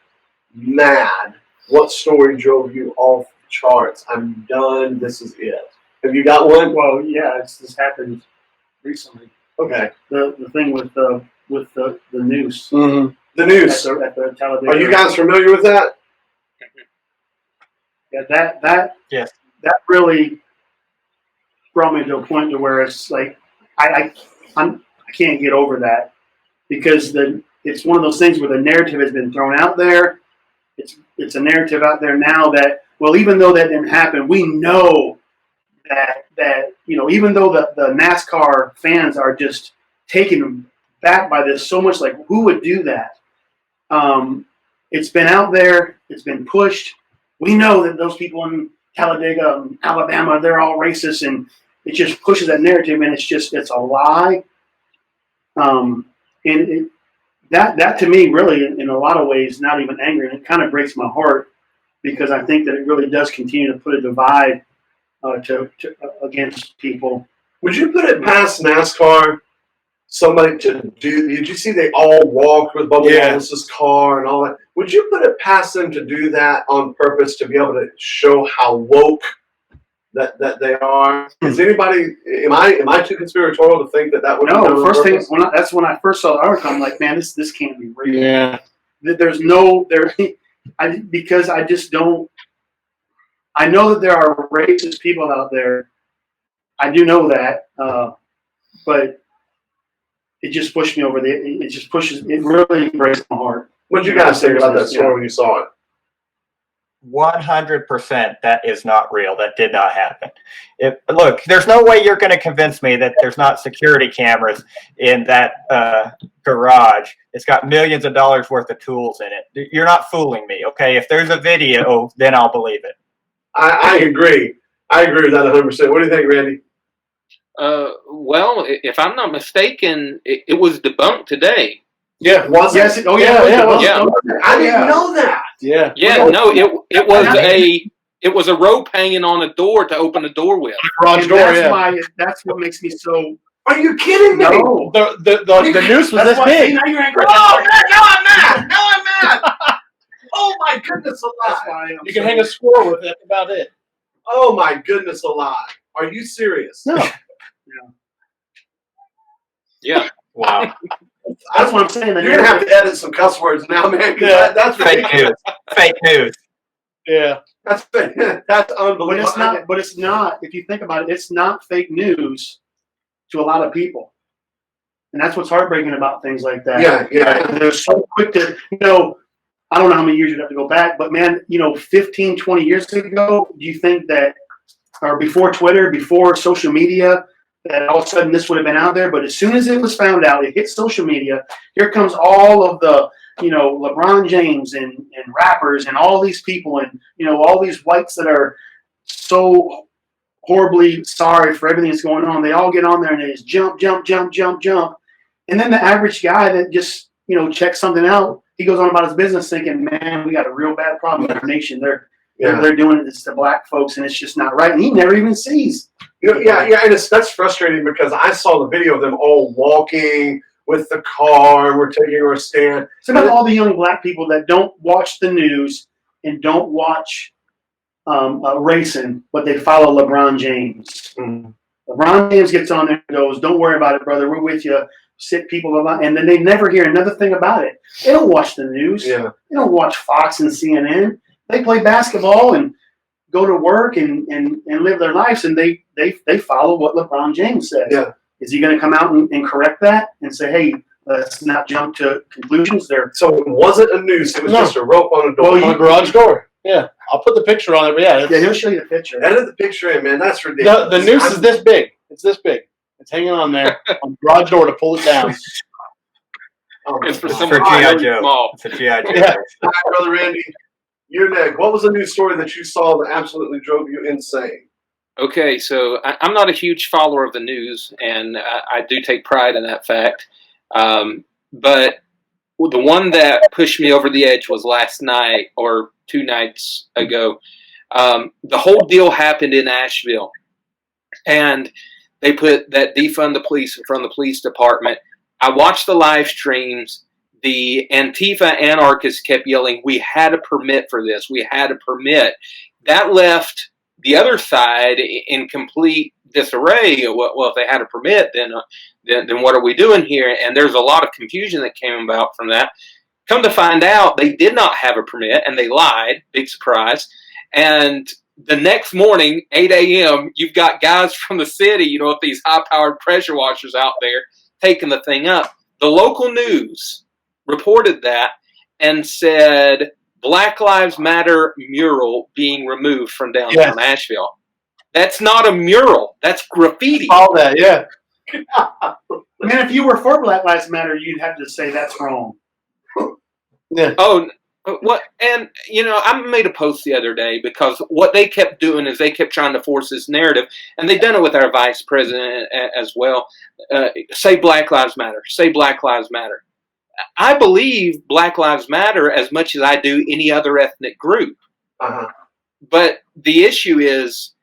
mad? What story drove you off the charts? I'm done. This is it. Have you got one? Well, yeah, this happened recently. Okay. The thing with the noose. Mm-hmm. The noose. At the Talladega. Are you guys familiar with that? Yeah, that Yes. That really brought me to a point to where it's like I can't get over that, because it's one of those things where the narrative has been thrown out there. It's a narrative out there now that, well, even though that didn't happen, we know that even though the NASCAR fans are just taken back by this so much, like, who would do that? It's been out there. It's been pushed. We know that those people in Talladega, Alabama, they're all racist, and it just pushes that narrative, and it's a lie. And that to me, really, in a lot of ways, not even angry, and it kind of breaks my heart, because I think that it really does continue to put a divide against people. Would you put it past NASCAR, somebody to do? Did you see they all walked with Bubba Wallace's car and all that? Would you put it past them to do that on purpose, to be able to show how woke that they are? Is anybody? Am I too conspiratorial to think that would? No. The first thing that's when I first saw the article, I'm like, man, this can't be real. Yeah. Because I just don't. I know that there are racist people out there. I do know that, but it just pushed me over it really breaks my heart. What did you guys think about that story when you saw it? 100% that is not real. That did not happen. Look, there's no way you're going to convince me that there's not security cameras in that garage. It's got millions of dollars worth of tools in it. You're not fooling me, okay? If there's a video, then I'll believe it. I agree. I agree with that 100%. What do you think, Randy? Well, if I'm not mistaken, it was debunked today. Yeah, was it? Yes. Oh, yeah. Yeah. I didn't know that. Yeah. Yeah. No, it was a rope hanging on a door to open the door with. Garage door. That's what makes me so. Are you kidding me? No. The noose was this big. Now you're angry. Oh, now I'm mad. Now I'm mad. Oh my goodness alive! You can hang a squirrel with it. That's about it. Oh my goodness alive! Are you serious? No. Yeah. Wow. That's what I'm saying. You're gonna have to edit some cuss words now, man. Yeah. That's fake news. Fake news. Yeah. That's unbelievable. But it's not. If you think about it, it's not fake news to a lot of people, and that's what's heartbreaking about things like that. Yeah. They're so quick to I don't know how many years you'd have to go back, but man, 15, 20 years ago, do you think that, or before Twitter, before social media, that all of a sudden this would have been out there? But as soon as it was found out, it hit social media, here comes all of the, LeBron James and rappers and all these people and, all these whites that are so horribly sorry for everything that's going on. They all get on there and they just jump. And then the average guy that just, checks something out, he goes on about his business thinking, man, we got a real bad problem in our nation. They're doing it to black folks, and it's just not right. And he never even sees. And that's frustrating, because I saw the video of them all walking with the car, and we're taking our stand. It's about all the young black people that don't watch the news and don't watch racing, but they follow LeBron James. Mm-hmm. LeBron James gets on there and goes, "Don't worry about it, brother. We're with you." Sick people about, and then they never hear another thing about it. They don't watch the news. Yeah. They don't watch Fox and CNN. They play basketball and go to work and live their lives, and they follow what LeBron James says. Yeah. Is he going to come out and correct that and say, hey, let's not jump to conclusions there? So it wasn't a noose. It was just a rope on a door. On a garage door. Yeah. I'll put the picture on it, but yeah, he'll show you the picture. Edit the picture in, man. That's ridiculous. The noose is this big. It's this big. It's hanging on there on the garage door to pull it down. It's for G.I. Joe. It's a G.I. Joe. Yeah. All right, Brother Randy, you're next. What was the news story that you saw that absolutely drove you insane? Okay, so I'm not a huge follower of the news, and I do take pride in that fact. But the one that pushed me over the edge was last night or 2 nights ago. The whole deal happened in Asheville, and they put that defund the police in front of the police department. I watched the live streams. The Antifa anarchists kept yelling, "We had a permit for this. We had a permit." That left the other side in complete disarray. Well, if they had a permit, then what are we doing here? And there's a lot of confusion that came about from that. Come to find out, they did not have a permit, and they lied. Big surprise. And the next morning, 8 a.m., you've got guys from the city, with these high-powered pressure washers out there taking the thing up. The local news reported that and said Black Lives Matter mural being removed from downtown Asheville. That's not a mural. That's graffiti. All that, yeah. Man, if you were for Black Lives Matter, you'd have to say that's wrong. Yeah. Oh, what? And, I made a post the other day because what they kept doing is they kept trying to force this narrative, and they've done it with our vice president as well. Say Black Lives Matter. Say Black Lives Matter. I believe Black Lives Matter as much as I do any other ethnic group. Uh-huh. But the issue is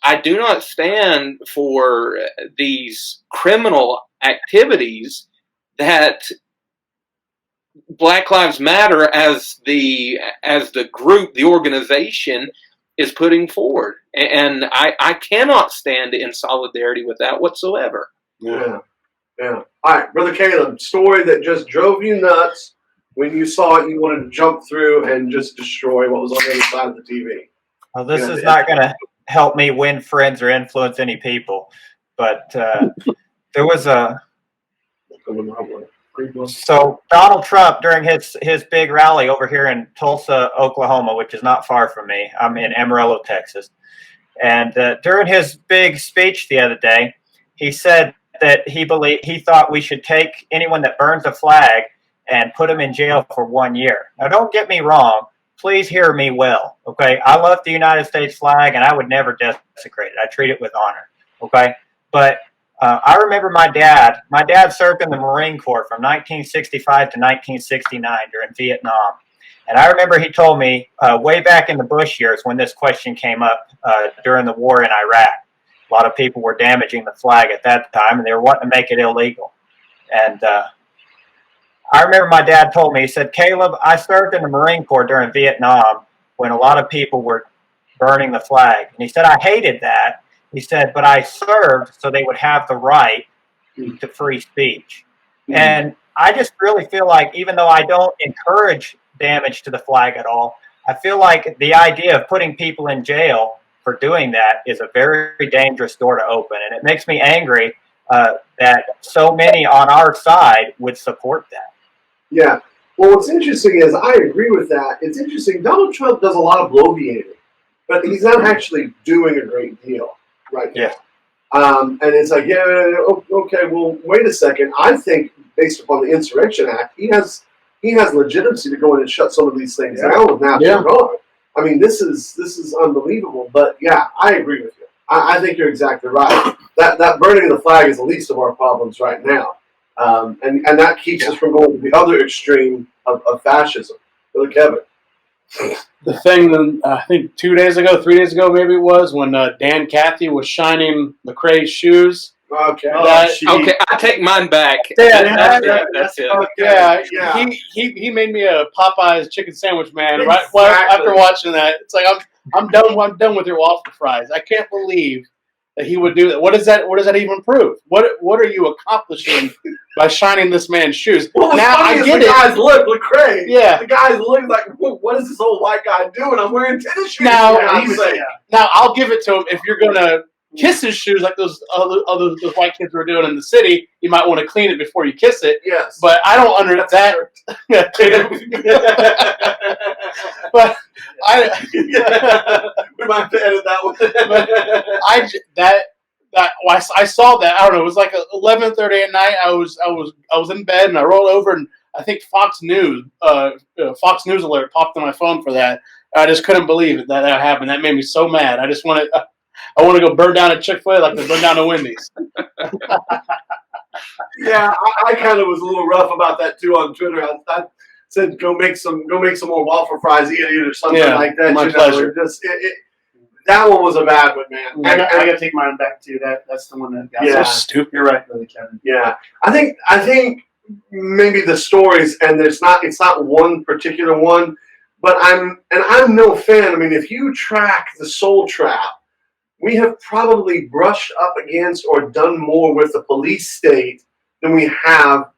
I do not stand for these criminal activities that Black Lives Matter as the group, the organization, is putting forward. And I cannot stand in solidarity with that whatsoever. Yeah. Yeah. All right, Brother Caleb, story that just drove you nuts. When you saw it, you wanted to jump through and just destroy what was on the other side of the TV. Well, this is not going to help me win friends or influence any people. But there was So Donald Trump, during his big rally over here in Tulsa, Oklahoma, which is not far from me, I'm in Amarillo, Texas. And during his big speech the other day, he said that he thought we should take anyone that burns a flag and put them in jail for 1 year. Now, don't get me wrong. Please hear me well, okay? I love the United States flag, and I would never desecrate it. I treat it with honor, okay? But I remember my dad served in the Marine Corps from 1965 to 1969 during Vietnam. And I remember he told me way back in the Bush years when this question came up during the war in Iraq. A lot of people were damaging the flag at that time, and they were wanting to make it illegal. And I remember my dad told me, he said, "Caleb, I served in the Marine Corps during Vietnam when a lot of people were burning the flag." And he said, "I hated that." He said, "But I served so they would have the right to free speech." Mm-hmm. And I just really feel like, even though I don't encourage damage to the flag at all, I feel like the idea of putting people in jail for doing that is a very dangerous door to open. And it makes me angry that so many on our side would support that. Yeah. Well, what's interesting is I agree with that. It's interesting. Donald Trump does a lot of bloviating, but he's not actually doing a great deal right now. Yeah. And it's like, yeah, okay, well, wait a second. I think based upon the Insurrection Act, he has legitimacy to go in and shut some of these things down with national guard. I mean, this is unbelievable. But yeah, I agree with you. I think you're exactly right. That burning of the flag is the least of our problems right now. And that keeps us from going to the other extreme of fascism. Brother Kevin. The thing that I think 3 days ago, maybe it was, when Dan Cathy was shining Lecrae's shoes. Okay. Okay, I take mine back. Yeah, that's it. Okay. Yeah. He made me a Popeye's chicken sandwich, man. Exactly. Right after watching that, it's like I'm done with your waffle fries. I can't believe that he would do that. What does that even prove? What are you accomplishing by shining this man's shoes? Well, now I get the it. guys look, Lecrae. Yeah. The guys look like, what is this old white guy doing? I'm wearing tennis shoes. Now I'll give it to him. If you're gonna kiss his shoes like those white kids were doing in the city, you might want to clean it before you kiss it. Yes. But I don't understand that. But we might have to edit that one. I saw that. I don't know. It was like 11:30 at night. I was in bed and I rolled over, and I think Fox News alert popped on my phone for that. I just couldn't believe that happened. That made me so mad. I want to go burn down a Chick-fil-A like they burn down a Wendy's. Yeah, I kind of was a little rough about that too on Twitter. I said, go make some more waffle fries, eat it or something like that. My pleasure. That one was a bad one, man. I got to take mine back too. That's the one that got Yeah. So stupid. You're right, Brother Kevin. Yeah, I think maybe the stories, and it's not one particular one, but I'm no fan. I mean, if you track the Soul Trap, we have probably brushed up against or done more with the police state than we have,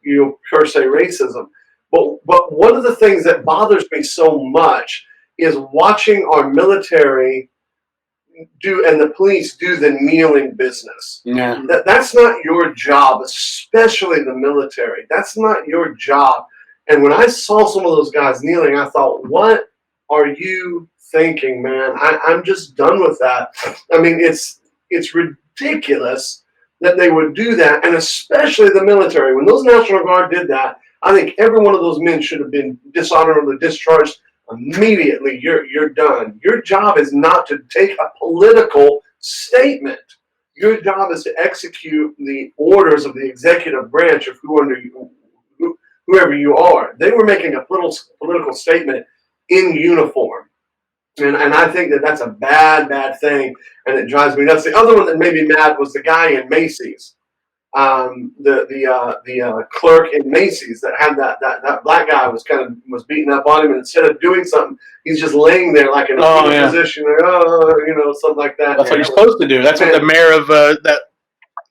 per se racism. But one of the things that bothers me so much is watching our military and the police do the kneeling business. Yeah. That's not your job, especially the military. That's not your job. And when I saw some of those guys kneeling, I thought, what are you thinking, man? I'm just done with that. I mean, it's ridiculous that they would do that, and especially the military. When those National Guard did that, I think every one of those men should have been dishonorably discharged immediately. You're done. Your job is not to take a political statement. Your job is to execute the orders of the executive branch of whoever you are. They were making a political statement in uniform. And I think that's a bad thing, and it drives me nuts. The other one that made me mad was the guy in Macy's, the clerk in Macy's that had that black guy was beating up on him, and instead of doing something, he's just laying there like in a position, something like that. That's what you're supposed to do. That's what the mayor of that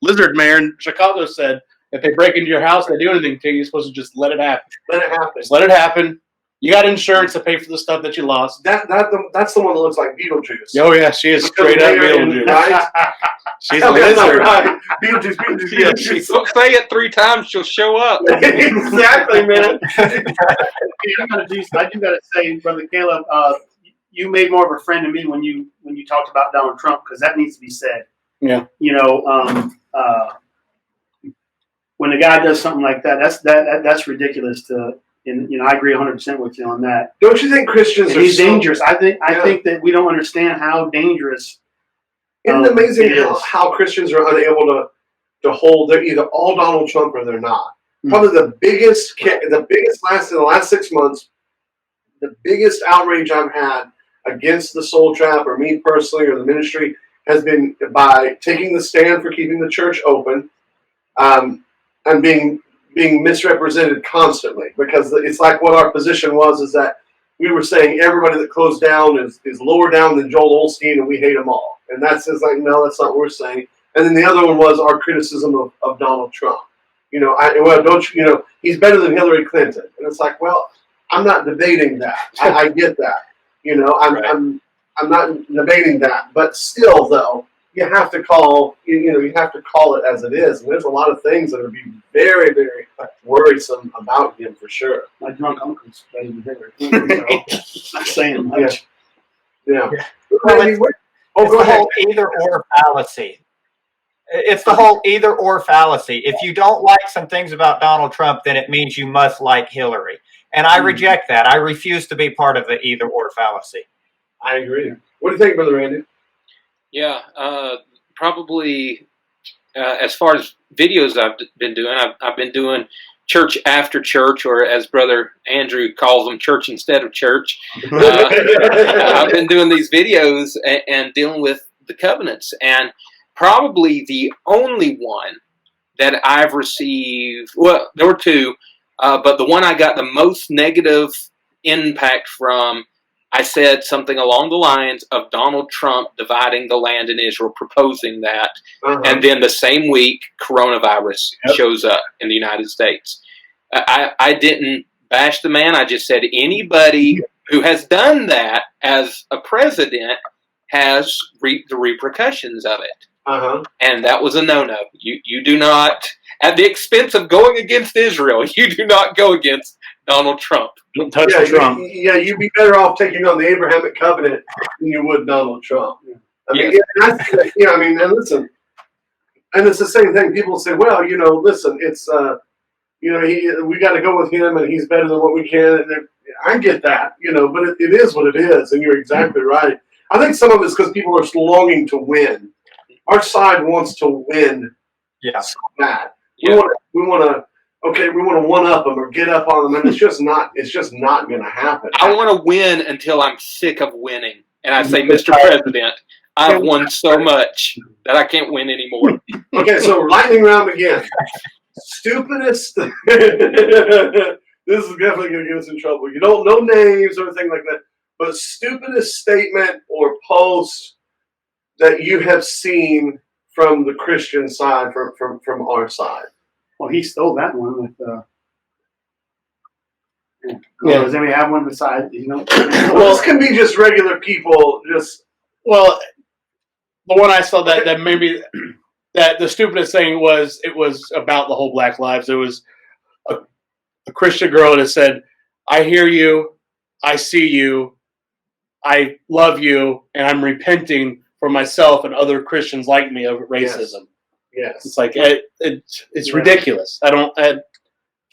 lizard mayor in Chicago said. If they break into your house, they do anything to you, you're supposed to just let it happen. Let it happen. Just let it happen. You got insurance to pay for the stuff that you lost. That's the one that looks like Beetlejuice. Oh yeah, she is straight up Beetlejuice. Right? She's a lizard. Right. Beetlejuice. Yeah, she say it 3 times, she'll show up. Exactly, man. I do gotta say, Brother Caleb, you made more of a friend to me when you talked about Donald Trump, because that needs to be said. Yeah. When a guy does something like that, that's ridiculous. I agree 100% with you on that. Don't you think Christians are dangerous? I think that we don't understand how dangerous. Isn't it amazing how Christians are unable to hold? They're either all Donald Trump or they're not. Probably the biggest in the last 6 months, the biggest outrage I've had against the Soul Trap or me personally or the ministry has been by taking the stand for keeping the church open, and being misrepresented constantly, because it's like what our position was is that we were saying everybody that closed down is lower down than Joel Osteen and we hate them all. And that's just like, no, that's not what we're saying. And then the other one was our criticism of Donald Trump. He's better than Hillary Clinton. And it's like, well, I'm not debating that. I get that. I'm not debating that. But still, though, you have to call it as it is. And there's a lot of things that would be very, very worrisome about him for sure. My drunk uncle's better than Hillary Clinton, so not saying much. Yeah. Well, it's the whole either-or fallacy. It's the whole either-or fallacy. If you don't like some things about Donald Trump, then it means you must like Hillary. And I reject that. I refuse to be part of the either-or fallacy. I agree. What do you think, Brother Randy? Yeah, probably as far as videos I've been doing, I've been doing church after church, or as Brother Andrew calls them, church instead of church. I've been doing these videos and dealing with the covenants, and probably the only one that I've received, well, there were 2, but the one I got the most negative impact from, I said something along the lines of Donald Trump dividing the land in Israel, proposing that. And then the same week, coronavirus shows up in the United States. I didn't bash the man. I just said anybody who has done that as a president has reaped the repercussions of it. And that was a no-no. You do not, at the expense of going against Israel, you do not go against Donald Trump. Don't touch Trump. You'd be better off taking on the Abrahamic covenant than you would Donald Trump. And listen, and it's the same thing. People say, well, listen, it's, we got to go with him and he's better than what we can. And I get that, but it is what it is. And you're exactly right. I think some of it's because people are longing to win. Our side wants to win so bad. We want to we want to one up them or get up on them, and it's just not going to happen. I want to win until I'm sick of winning, and I say, Mr. President, I've won so much that I can't win anymore. Okay, so lightning round again. Stupidest. This is definitely going to get us in trouble. You don't know names or anything like that, but stupidest statement or post that you have seen from the Christian side, from our side. Well, he stole that one with. Does anybody have one besides? Well, this can be just regular people. The one I saw that maybe that the stupidest thing was about the whole Black Lives. It was a Christian girl that said, "I hear you, I see you, I love you, and I'm repenting for myself and other Christians like me of racism." Yes. It's like it's ridiculous. It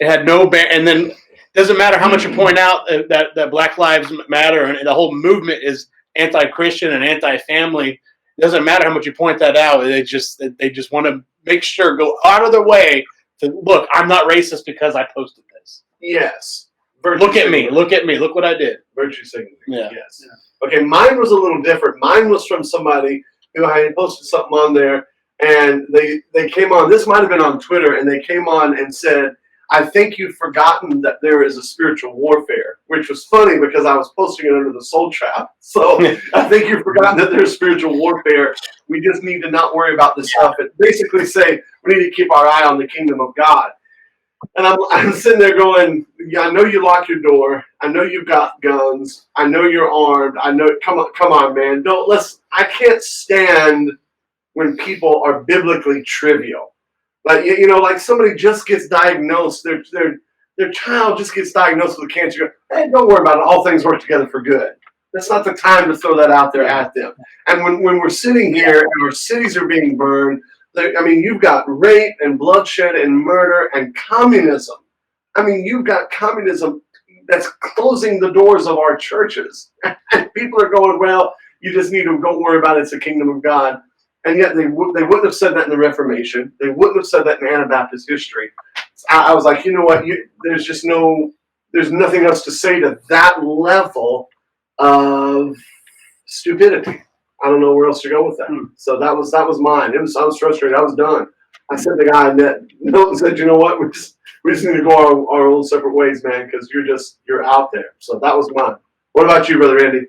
had no and then it doesn't matter how much you point out that Black Lives Matter and the whole movement is anti-Christian and anti-family. It doesn't matter how much you point that out. They just want to make sure, go out of their way to look. I'm not racist because I posted this. Yes. Look at me. Look what I did. Virtue signaling. Yeah. Yes. Yeah. Okay, mine was a little different. Mine was from somebody who I had posted something on there, and they came on. This might have been on Twitter, and they came on and said, "I think you've forgotten that there is a spiritual warfare," which was funny because I was posting it under the Soul Trap. So I think you've forgotten that there's spiritual warfare. We just need to not worry about this stuff. And basically say we need to keep our eye on the kingdom of God. And I'm sitting there going, yeah, I know you lock your door. I know you've got guns. I know you're armed. I know. Come on, man. I can't stand when people are biblically trivial. Like like somebody just gets diagnosed. Their child just gets diagnosed with cancer. Hey, don't worry about it. All things work together for good. That's not the time to throw that out there at them. And when we're sitting here and our cities are being burned. You've got rape and bloodshed and murder and communism. You've got communism that's closing the doors of our churches. And people are going, well, you just need to, don't worry about it. It's the kingdom of God. And yet they wouldn't have said that in the Reformation. They wouldn't have said that in Anabaptist history. I was like, you know what? There's nothing else to say to that level of stupidity. I don't know where else to go with that. So that was mine. I was frustrated. I was done. I sent the guy and said, you know what? We just need to go our own separate ways, man, because you're out there. So that was mine. What about you, Brother Andy?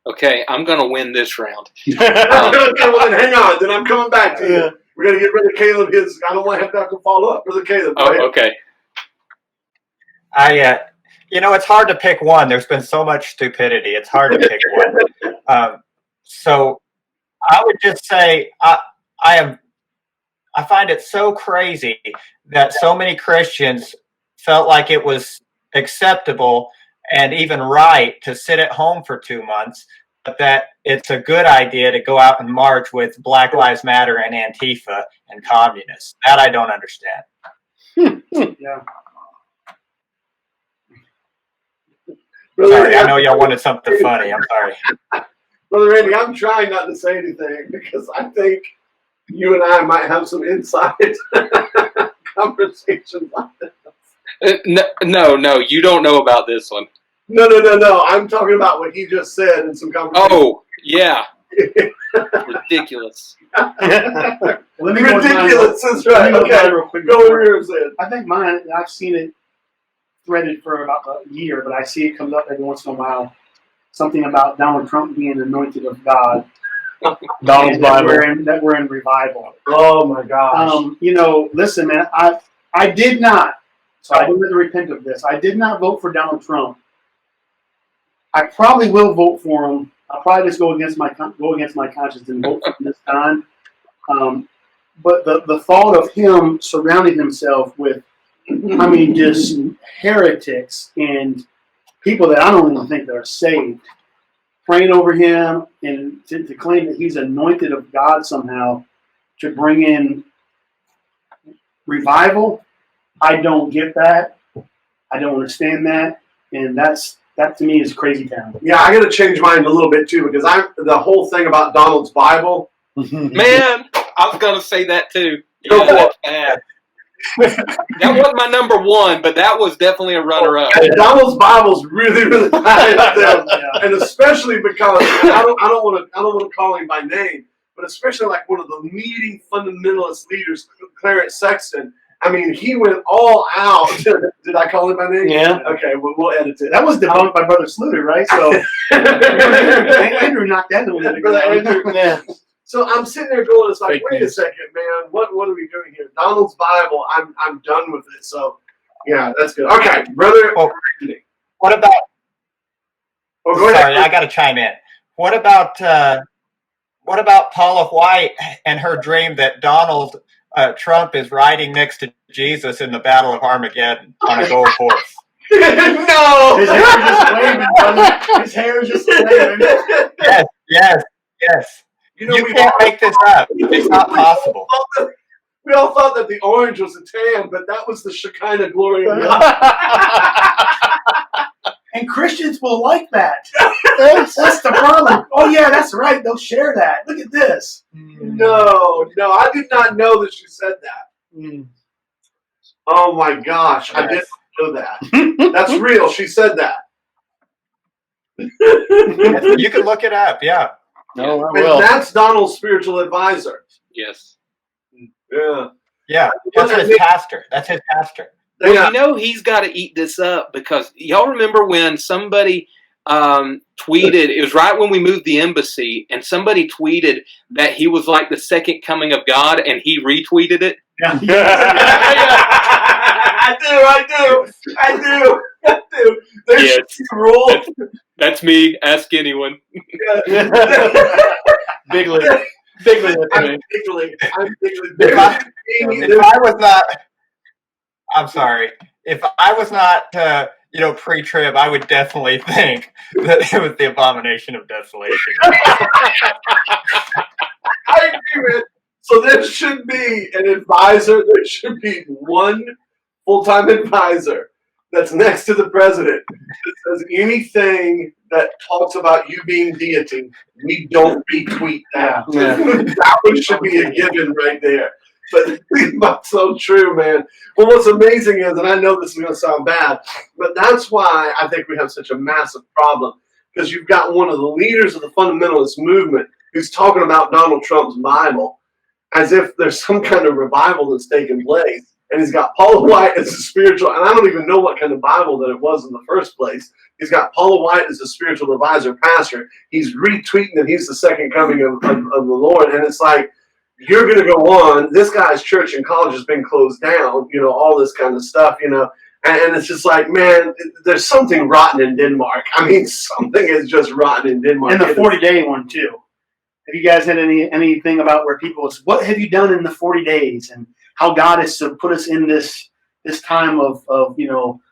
Okay, I'm going to win this round. Hang on. Then I'm coming back to you. We're going to get Brother Caleb I don't want to have to follow up. Brother Caleb. Oh, okay. It's hard to pick one. There's been so much stupidity. It's hard to pick one. So I would just say I find it so crazy that so many Christians felt like it was acceptable and even right to sit at home for 2 months, but that it's a good idea to go out and march with Black Lives Matter and Antifa and communists. That I don't understand. Yeah. Sorry, I know y'all wanted something funny. I'm sorry. Brother Randy, I'm trying not to say anything because I think you and I might have some inside conversations like this. No, you don't know about this one. No. I'm talking about what he just said in some conversation. Oh, yeah. Ridiculous. Ridiculous, that's right. Okay, go over here and say it. I think mine, I've seen it threaded for about a year, but I see it comes up every once in a while. Something about Donald Trump being anointed of God. Donald's Bible. That we're in revival. Oh my gosh. Listen, man, I did not, so I didn't have to repent of this. I did not vote for Donald Trump. I probably will vote for him. I'll probably just go against my conscience and vote for him this time. But the thought of him surrounding himself with, just heretics and people that I don't even think that are saved, praying over him and to claim that he's anointed of God somehow to bring in revival, I don't get that. I don't understand that. And that to me is crazy town. Yeah, I got to change mine a little bit too because the whole thing about Donald's Bible. Man, I was going to say that too. Go for it. Bad. That wasn't my number one, but that was definitely a runner-up. And Donald's Bible's really, really high up there, and especially because I don't want to call him by name, but especially like one of the leading fundamentalist leaders, Clarence Sexton. I mean, he went all out. Did I call him by name? Yeah. Okay, well, we'll edit it. That was debunked by Brother Sluter, right? So Andrew knocked that into it. Yeah. So I'm sitting there going, it's like, Fake wait news. a second, man. What are we doing here? Donald's Bible. I'm done with it. So yeah, that's good. Okay, brother. Oh, what about? Oh, go ahead. Sorry, I got to chime in. What about Paula White and her dream that Donald Trump is riding next to Jesus in the Battle of Armageddon on a gold horse? No. His hair is just waving, brother. His hair is just waving. Yes. You You can't make this up. It's not possible. We all thought that the orange was a tan, but that was the Shekinah glory of God. And Christians will like that. That's the problem. Oh, yeah, that's right. They'll share that. Look at this. No, I did not know that you said that. Oh my gosh, I didn't know that. That's real. She said that. You can look it up. Yeah. No, I And will. that's Donald's spiritual advisor. Yes. Yeah. Yeah. That's his pastor. That's his pastor. Well, Yeah. you know he's got to eat this up because y'all remember when somebody tweeted, it was right when we moved the embassy, and somebody tweeted that he was like the second coming of God, and he retweeted it. Yeah. I do. There's Yes. rules. That's me. Ask anyone. Bigly. Bigly. I'm giggling. If I was not, I'm sorry. If I was not, pre-trib, I would definitely think that it was the abomination of desolation. I agree with. So there should be an advisor. There should be one full-time advisor that's next to the president that says anything that talks about you being deity, we don't retweet that. Yeah. That one should be a given right there. But that's so true, man. Well, what's amazing is, and I know this is going to sound bad, but that's why I think we have such a massive problem, because you've got one of the leaders of the fundamentalist movement who's talking about Donald Trump's Bible as if there's some kind of revival that's taking place. And he's got Paula White as a spiritual, and I don't even know what kind of Bible that it was in the first place. He's got Paula White as a spiritual advisor pastor. He's retweeting that he's the second coming of the Lord. And it's like, you're going to go on. This guy's church and college has been closed down, all this kind of stuff, And it's just like, man, there's something rotten in Denmark. I mean, something is just rotten in Denmark. And the 40-day one, too. Have you guys had anything about where people, what have you done in the 40 days? And how God has put us in this time of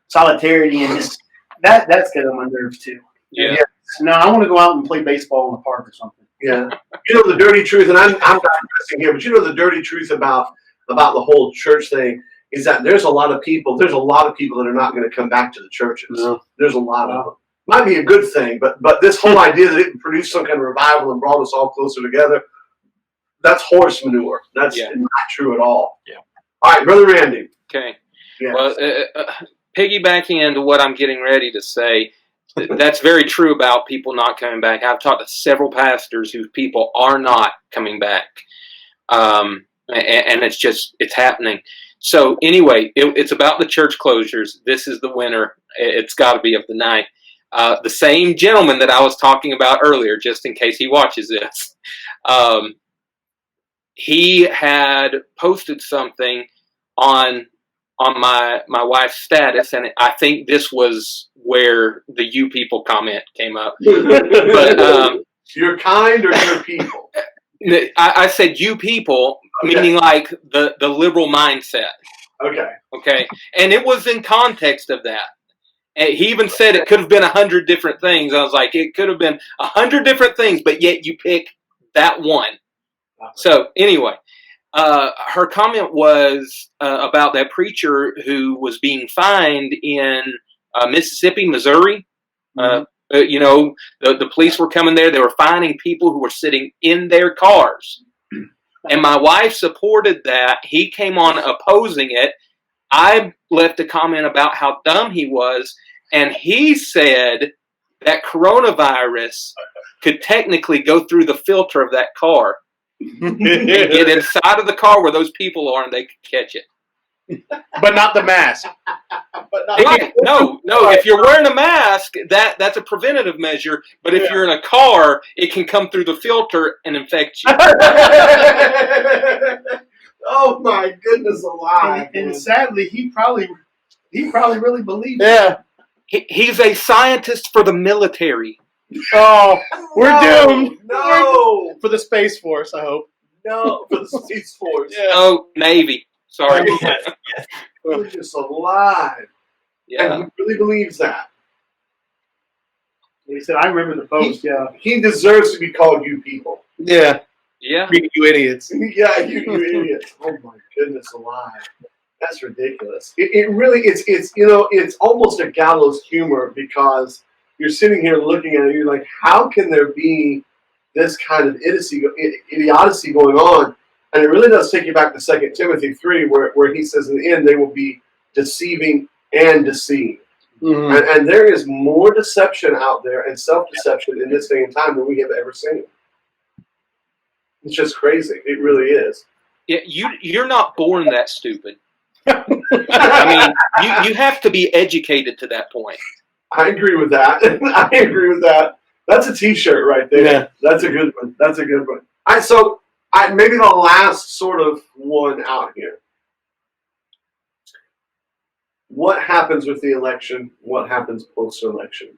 solidarity, and just that's getting on my nerves too. Yeah. No, I want to go out and play baseball in the park or something. Yeah. The dirty truth, and I'm not pressing here, but the dirty truth about the whole church thing is that there's a lot of people that are not going to come back to the churches. No. There's a lot of them. Might be a good thing, but this whole idea that it produced some kind of revival and brought us all closer together, that's horse manure. That's not true at all. Yeah. All right, Brother Randy. Okay. Yes. Well, piggybacking into what I'm getting ready to say, that's very true about people not coming back. I've talked to several pastors whose people are not coming back. And it's happening. So anyway, it's about the church closures. This is the winner. It's got to be of the night. The same gentleman that I was talking about earlier, just in case he watches this, he had posted something on my wife's status, and I think this was where the "you people" comment came up. But you're kind or your people? I said "you people," meaning like the liberal mindset. Okay, and it was in context of that. And he even said it could have been 100 different things. I was like, it could have been 100 different things, but yet you pick that one. So anyway, her comment was about that preacher who was being fined in Mississippi, Missouri. The police were coming there. They were fining people who were sitting in their cars And my wife supported that. He came on opposing it. I left a comment about how dumb he was, and he said that coronavirus could technically go through the filter of that car and get inside of the car where those people are, and they could catch it. But not the mask. No. If you're wearing a mask, that's a preventative measure. But if you're in a car, it can come through the filter and infect you. Oh my goodness alive! And sadly, he probably really believed it. Yeah. He's a scientist for the military. Oh, we're doomed. No, For the Space Force, I hope. no, for the Space Force. Yeah. Oh, Navy. Sorry. Goodness alive! Yeah. And he really believes that. He said, "I remember the post." He deserves to be called "you people." Yeah. Yeah. You idiots. Yeah, you idiots! Oh my goodness alive! That's ridiculous. It really it's almost a gallows humor because you're sitting here looking at it. You're like, how can there be this kind of idiocy going on? And it really does take you back to 2 Timothy 3, where he says in the end they will be deceiving and deceived. Mm-hmm. And there is more deception out there and self-deception in this day and time than we have ever seen. It's just crazy. It really is. Yeah, you're not born that stupid. I mean, you have to be educated to that point. I agree with that. I agree with that. That's a T-shirt right there. Yeah. That's a good one. That's a good one. All right, so maybe the last sort of one out here. What happens with the election? What happens post-election?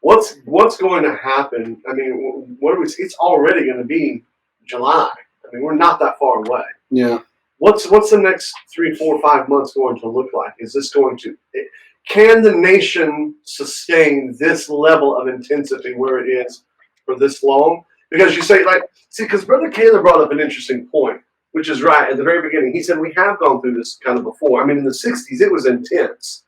What's going to happen? I mean, what do we see? It's already going to be July. I mean, we're not that far away. Yeah. What's the next 3, 4, 5 months going to look like? Is this going to? Can the nation sustain this level of intensity where it is for this long? Because you say, because Brother Caleb brought up an interesting point, which is right at the very beginning. He said we have gone through this kind of before. I mean, in the 60s, it was intense.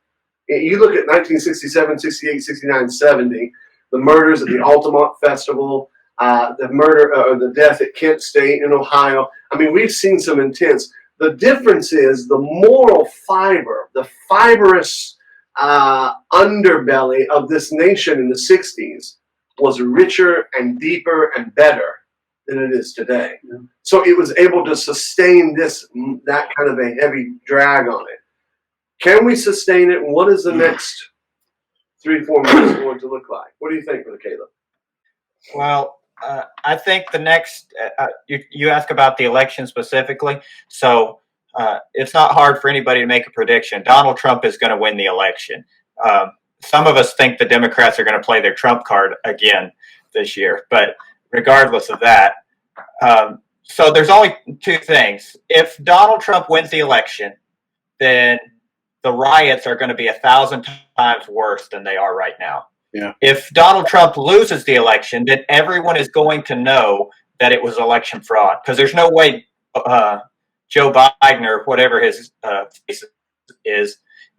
You look at 1967, 68, 69, 70, the murders at the Altamont Festival, the death at Kent State in Ohio. I mean, we've seen some intense. The difference is the moral fiber, the fibrous underbelly of this nation in the 60s was richer and deeper and better than it is today. Yeah. So it was able to sustain that kind of a heavy drag on it. Can we sustain it? What is the next 3, 4 months going to look like? What do you think, Brother Caleb? Well, I think the next, you ask about the election specifically, so it's not hard for anybody to make a prediction. Donald Trump is going to win the election. Some of us think the Democrats are going to play their Trump card again this year, but regardless of that, so there's only two things. If Donald Trump wins the election, then the riots are going to be 1,000 times worse than they are right now. Yeah. If Donald Trump loses the election, then everyone is going to know that it was election fraud, because there's no way Joe Biden or whatever his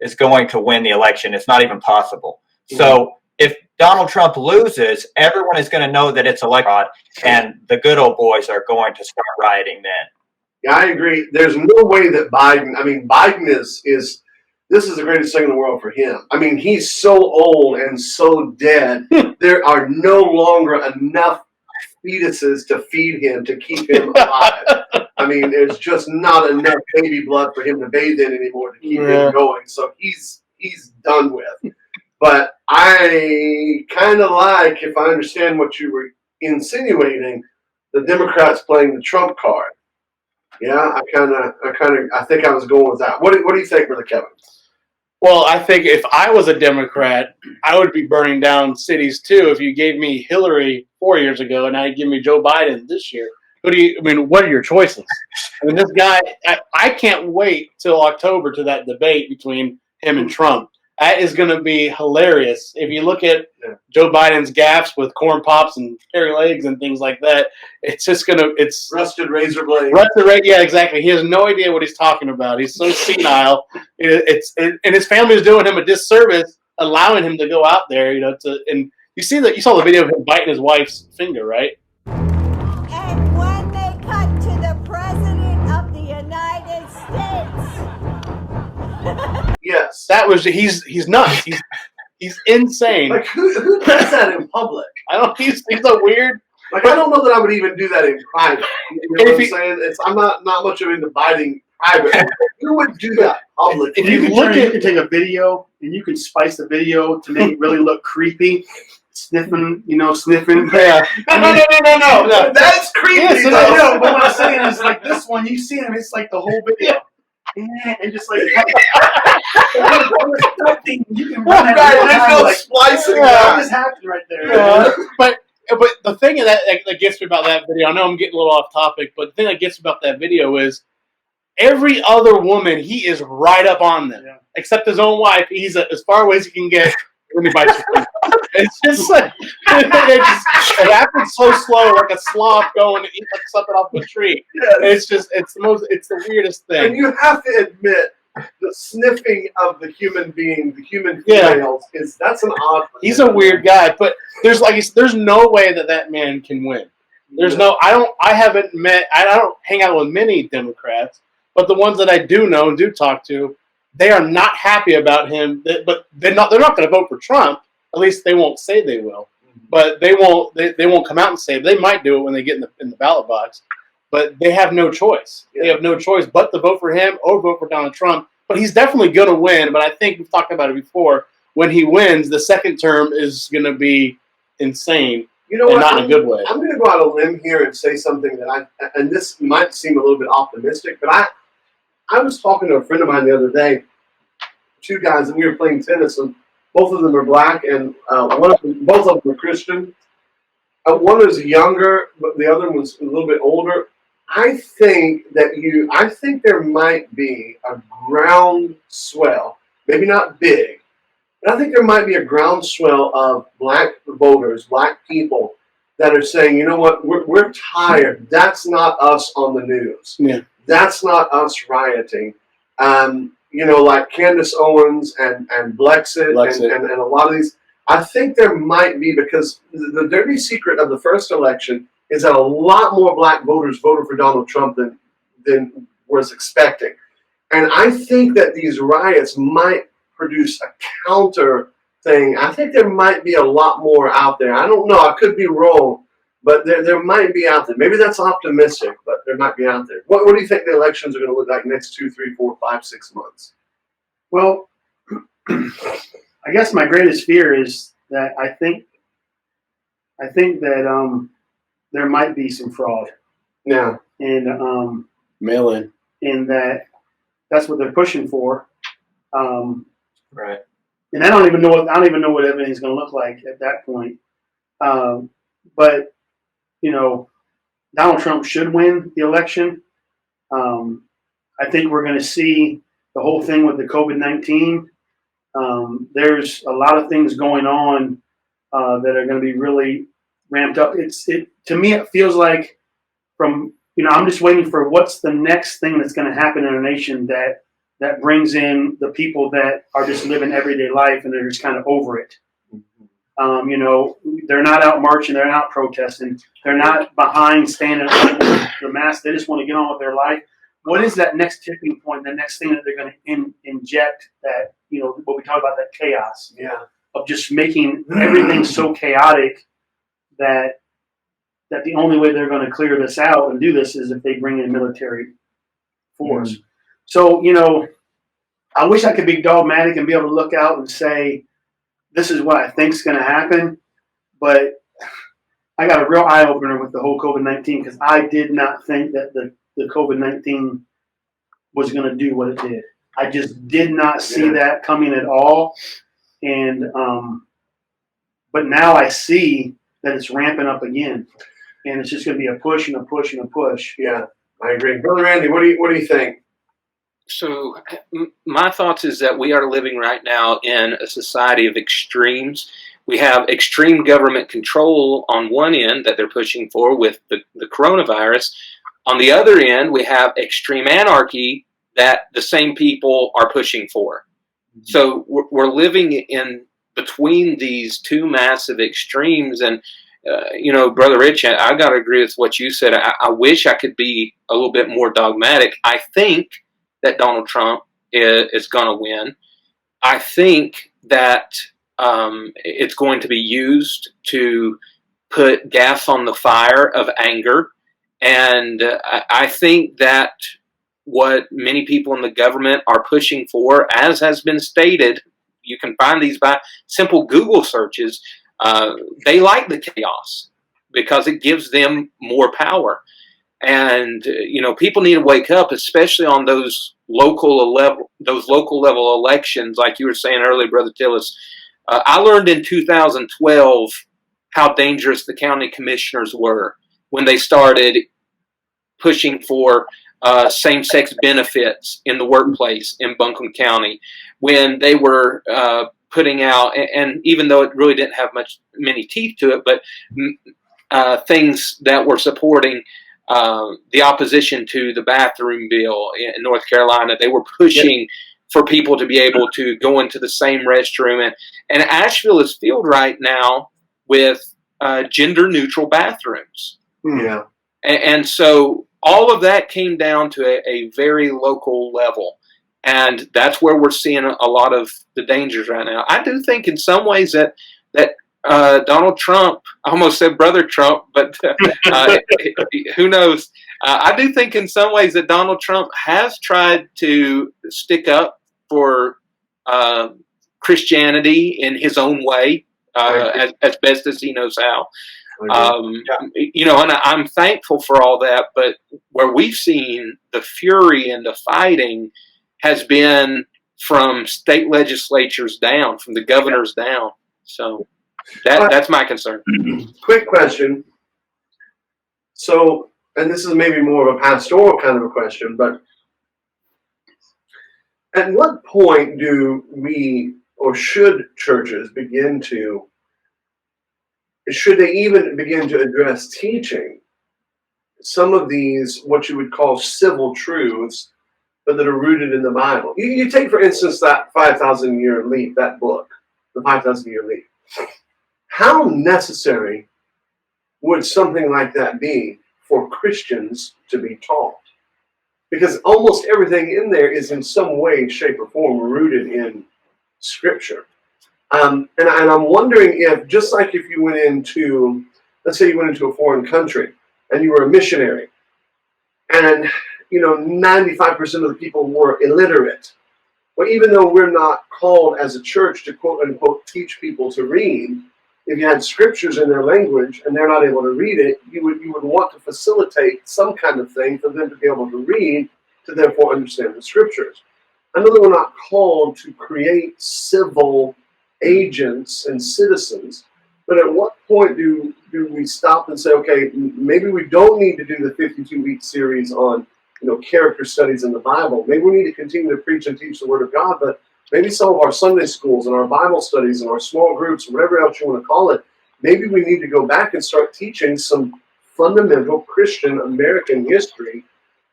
is going to win the election. It's not even possible. Mm-hmm. So if Donald Trump loses, everyone is going to know that it's election fraud, and the good old boys are going to start rioting then. Yeah, I agree. There's no way that Biden is this is the greatest thing in the world for him. I mean, he's so old and so dead. There are no longer enough fetuses to feed him, to keep him alive. I mean, there's just not enough baby blood for him to bathe in anymore to keep him going. So he's done with. But I kind of like, if I understand what you were insinuating, the Democrats playing the Trump card. Yeah, I think I was going with that. What do you think, Brother Kevin? Well, I think if I was a Democrat, I would be burning down cities too. If you gave me Hillary 4 years ago and now you give me Joe Biden this year, what are your choices? I mean, this guy, I can't wait till October to that debate between him and Trump. That is going to be hilarious. If you look at Joe Biden's gaffes with corn pops and hairy legs and things like that, it's just it's rusted razor blade. Yeah, exactly. He has no idea what he's talking about. He's so senile. And his family is doing him a disservice, allowing him to go out there. And you saw the video of him biting his wife's finger, right? And when they cut to the Yes. He's nuts. He's insane. Like who does that in public? I don't. He's a weird. Like I don't know that I would even do that in private. You know what I'm saying? I'm not much of into biting private. Who would do that publicly? If you can take a video and you can spice the video to make it really look creepy. Sniffing. Yeah. No. That's creepy. Yes, I know. But what I'm saying is, like this one, you see him. It's like the whole video, and just like you can run there's no splicing. What just happened right there? Yeah. But the thing that gets me about that video, I know I'm getting a little off topic, but the thing that gets me about that video is every other woman he is right up on them, except his own wife. He's as far away as he can get when he bites her. It's just like it happens so slow, like a sloth going to eat like something off a tree. Yes. It's the weirdest thing. And you have to admit, the sniffing of the human being, the human females, that's an odd thing. He's a weird guy, but there's no way that man can win. There's no. I don't hang out with many Democrats, but the ones that I do know and do talk to, they are not happy about him. But they're not going to vote for Trump. At least they won't say they will, but they won't. They won't come out and say it. They might do it when they get in the ballot box, but they have no choice. They have no choice but to vote for him or vote for Donald Trump. But he's definitely going to win. But I think we've talked about it before. When he wins, the second term is going to be insane. You know what? Not in a good way. I'm going to go out on a limb here and say something and this might seem a little bit optimistic, but I was talking to a friend of mine the other day, two guys, and we were playing tennis, and both of them are black, and both of them are Christian. One is younger, but the other was a little bit older. I think there might be a groundswell, maybe not big, but I think there might be a groundswell of black voters, black people that are saying, you know what, we're tired. That's not us on the news. Yeah. That's not us rioting. Like Candace Owens and Blexit. And a lot of these. I think there might be, because the dirty secret of the first election is that a lot more black voters voted for Donald Trump than was expecting. And I think that these riots might produce a counter thing. I think there might be a lot more out there. I don't know. I could be wrong, but there might be out there. Maybe that's optimistic, but there might be out there. What do you think the elections are going to look like next 2, 3, 4, 5, 6 months? Well, I guess my greatest fear is that I think that there might be some fraud. Yeah. And mail-in. And that's what they're pushing for. Right. And I don't even know what everything's going to look like at that point. But Donald Trump should win the election. I think we're going to see the whole thing with the COVID-19. There's a lot of things going on that are going to be really ramped up. To me, it feels like I'm just waiting for what's the next thing that's going to happen in our nation that brings in the people that are just living everyday life and they're just kind of over it. They're not out marching, they're not protesting, they're not behind standing up with the mask. They just want to get on with their life. What is that next tipping point? The next thing that they're going to inject that what we talk about, that chaos, of just making everything so chaotic that the only way they're going to clear this out and do this is if they bring in military force. Mm-hmm. So, I wish I could be dogmatic and be able to look out and say, this is what I think is going to happen. But I got a real eye-opener with the whole COVID-19 because I did not think that the COVID-19 was going to do what it did. I just did not see that coming at all. And but now I see that it's ramping up again. And it's just going to be a push and a push and a push. Yeah, I agree. Brother Randy, what do you think? So my thoughts is that we are living right now in a society of extremes. We have extreme government control on one end that they're pushing for with the coronavirus. On the other end, we have extreme anarchy that the same people are pushing for. Mm-hmm. So we're living in between these two massive extremes. And, Brother Rich, I got to agree with what you said. I wish I could be a little bit more dogmatic. I think that Donald Trump is going to win. I think that it's going to be used to put gas on the fire of anger. And I think that what many people in the government are pushing for, as has been stated, you can find these by simple Google searches. They like the chaos because it gives them more power. And people need to wake up, especially on those local level elections, like you were saying earlier, Brother Tillis. I learned in 2012 how dangerous the county commissioners were when they started pushing for same-sex benefits in the workplace in Buncombe County, when they were putting out, and even though it really didn't have many teeth to it, but things that were supporting the opposition to the bathroom bill in North Carolina. They were pushing for people to be able to go into the same restroom. And Asheville is filled right now with gender-neutral bathrooms. Yeah. And so all of that came down to a very local level. And that's where we're seeing a lot of the dangers right now. I do think in some ways that Donald Trump, I almost said Brother Trump, but who knows? I do think in some ways that Donald Trump has tried to stick up for Christianity in his own way, as best as he knows how. And I'm thankful for all that, but where we've seen the fury and the fighting has been from state legislatures down, from the governors down. So that's my concern. Quick question. So, and this is maybe more of a pastoral kind of a question, but at what point do we, or should churches begin to, should they even begin to address teaching some of these, what you would call civil truths, but that are rooted in the Bible? You take, for instance, that 5,000 Year Leap, that book, the 5,000 Year Leap. How necessary would something like that be for Christians to be taught? Because almost everything in there is in some way, shape, or form rooted in Scripture. And I'm wondering if, just like if you went into, let's say you went into a foreign country and you were a missionary, and 95% of the people were illiterate. Well, even though we're not called as a church to quote unquote teach people to read, if you had scriptures in their language and they're not able to read it, you would want to facilitate some kind of thing for them to be able to read, to therefore understand the scriptures. I know that we're not called to create civil agents and citizens, but at what point do we stop and say, okay, maybe we don't need to do the 52-week series on character studies in the Bible. Maybe we need to continue to preach and teach the Word of God, but maybe some of our Sunday schools and our Bible studies and our small groups, whatever else you want to call it, maybe we need to go back and start teaching some fundamental Christian American history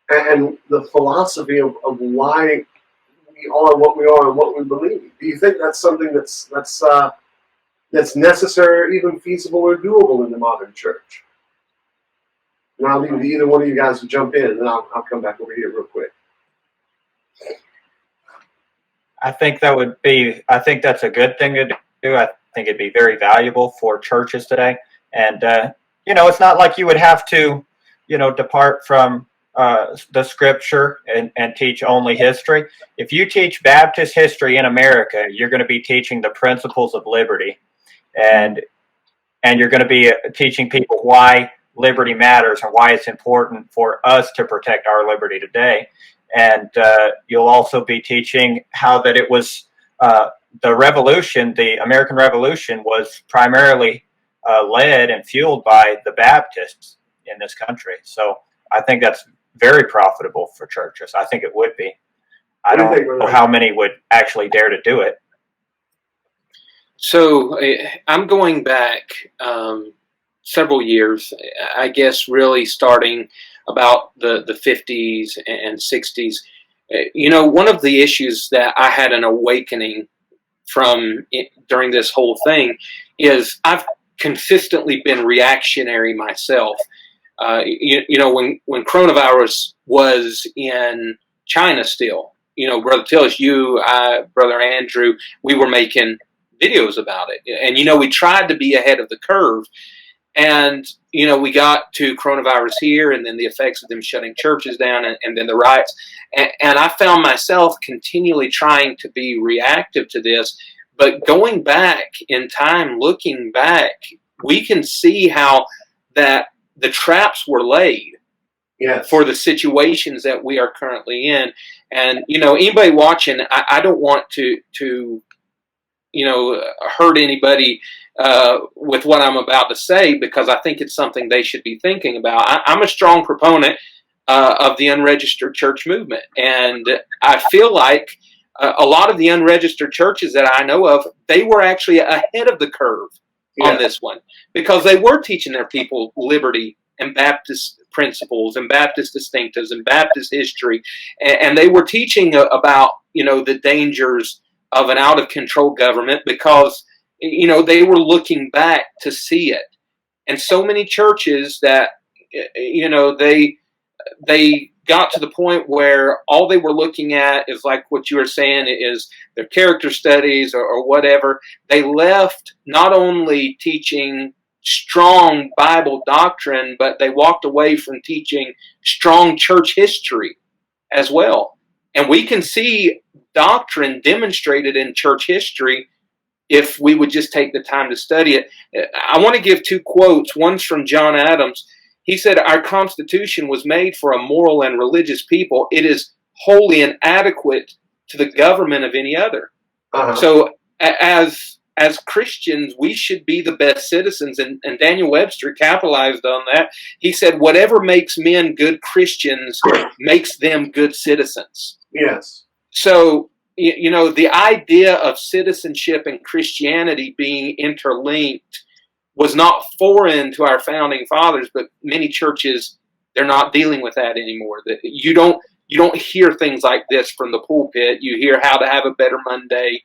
and the philosophy of why we are what we are and what we believe. Do you think that's something that's necessary or even feasible or doable in the modern church? And I'll leave either one of you guys to jump in, and then I'll come back over here real quick. I think that's a good thing to do. I think it'd be very valuable for churches today. And, it's not like you would have to, depart from the scripture and teach only history. If you teach Baptist history in America, you're going to be teaching the principles of liberty. And you're going to be teaching people why liberty matters and why it's important for us to protect our liberty today. And you'll also be teaching how that it was the revolution, the American Revolution, was primarily led and fueled by the Baptists in this country. So I think that's very profitable for churches. I think it would be. I don't know how many would actually dare to do it. So I'm going back several years, I guess, really starting about the 50s and 60s. One of the issues that I had an awakening from during this whole thing is I've consistently been reactionary myself. When coronavirus was in China still, Brother Tillis, you, I, Brother Andrew, we were making videos about it. And, we tried to be ahead of the curve. And, we got to coronavirus here, and then the effects of them shutting churches down, and then the riots. And I found myself continually trying to be reactive to this. But going back in time, looking back, we can see how that the traps were laid for the situations that we are currently in. And, anybody watching, I don't want to hurt anybody with what I'm about to say, because I think it's something they should be thinking about. I'm a strong proponent of the unregistered church movement. And I feel like a lot of the unregistered churches that I know of, they were actually ahead of the curve on this one, because they were teaching their people liberty and Baptist principles and Baptist distinctives and Baptist history. And they were teaching about, the dangers of an out-of-control government, because they were looking back to see it. And so many churches that, they got to the point where all they were looking at is, like what you were saying, is their character studies or whatever. They left not only teaching strong Bible doctrine, but they walked away from teaching strong church history as well. And we can see doctrine demonstrated in church history if we would just take the time to study it. I want to give two quotes. One's from John Adams. He said, "Our Constitution was made for a moral and religious people. It is wholly inadequate to the government of any other." So as Christians, we should be the best citizens. And Daniel Webster capitalized on that. He said, "Whatever makes men good Christians makes them good citizens." Yes. So, the idea of citizenship and Christianity being interlinked was not foreign to our founding fathers, but many churches, they're not dealing with that anymore. That you don't hear things like this from the pulpit. You hear how to have a better Monday,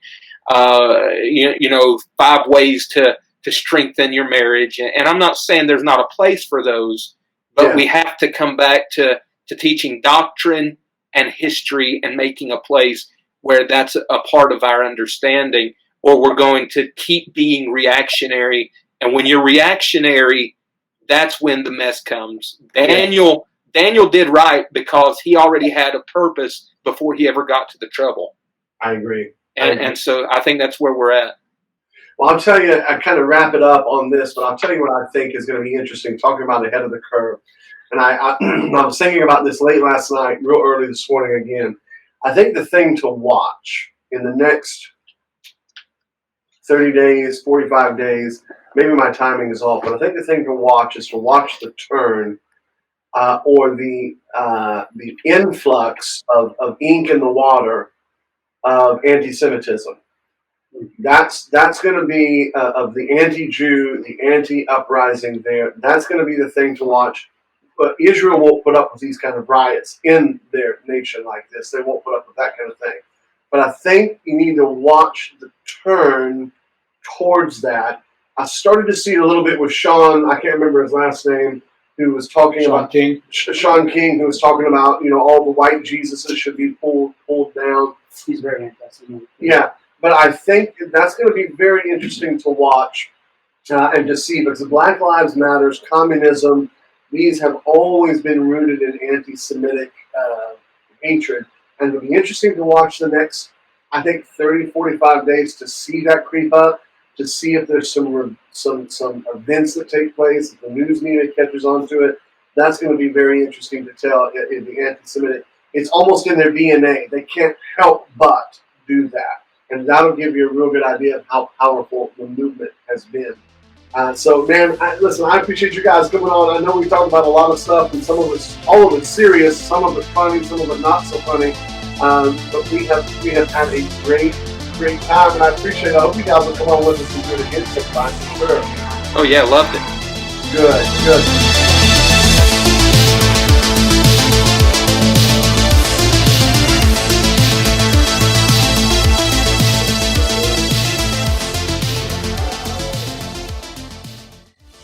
5 ways to strengthen your marriage. And I'm not saying there's not a place for those, but we have to come back to teaching doctrine and history and making a place where that's a part of our understanding, or we're going to keep being reactionary. And when you're reactionary, that's when the mess comes. Daniel did right because he already had a purpose before he ever got to the trouble. I agree. And so I think that's where we're at. Well, I'll tell you, I kind of wrap it up on this, but I'll tell you what I think is going to be interesting, talking about ahead of the curve. And I was thinking about this late last night, real early this morning again. I think the thing to watch in the next 30 days, 45 days, maybe my timing is off, but I think the thing to watch is to watch the turn or the influx of ink in the water of anti-Semitism. That's going to be of the anti-Jew, the anti-uprising there. That's going to be the thing to watch. But Israel won't put up with these kind of riots in their nation like this. They won't put up with that kind of thing. But I think you need to watch the turn towards that. I started to see it a little bit with Sean, I can't remember his last name, who was talking about Sean King, who was talking about, all the white Jesuses should be pulled down. He's very anti-Semitic. Yeah, but I think that's going to be very interesting to watch and to see, because the Black Lives Matters, communism, these have always been rooted in anti-Semitic hatred. And it'll be interesting to watch the next, I think, 30, 45 days to see that creep up, to see if there's some events that take place, if the news media catches on to it. That's going to be very interesting to tell in the anti-Semitic. It's almost in their DNA. They can't help but do that. And that'll give you a real good idea of how powerful the movement has been. So, man, listen, I appreciate you guys coming on. I know we talked about a lot of stuff, and all of it's serious, some of it's funny, some of it not so funny. But we have had a great time, and I appreciate it. I hope you guys will come on with us and do it again sometime for sure. Oh, yeah, loved it. Good.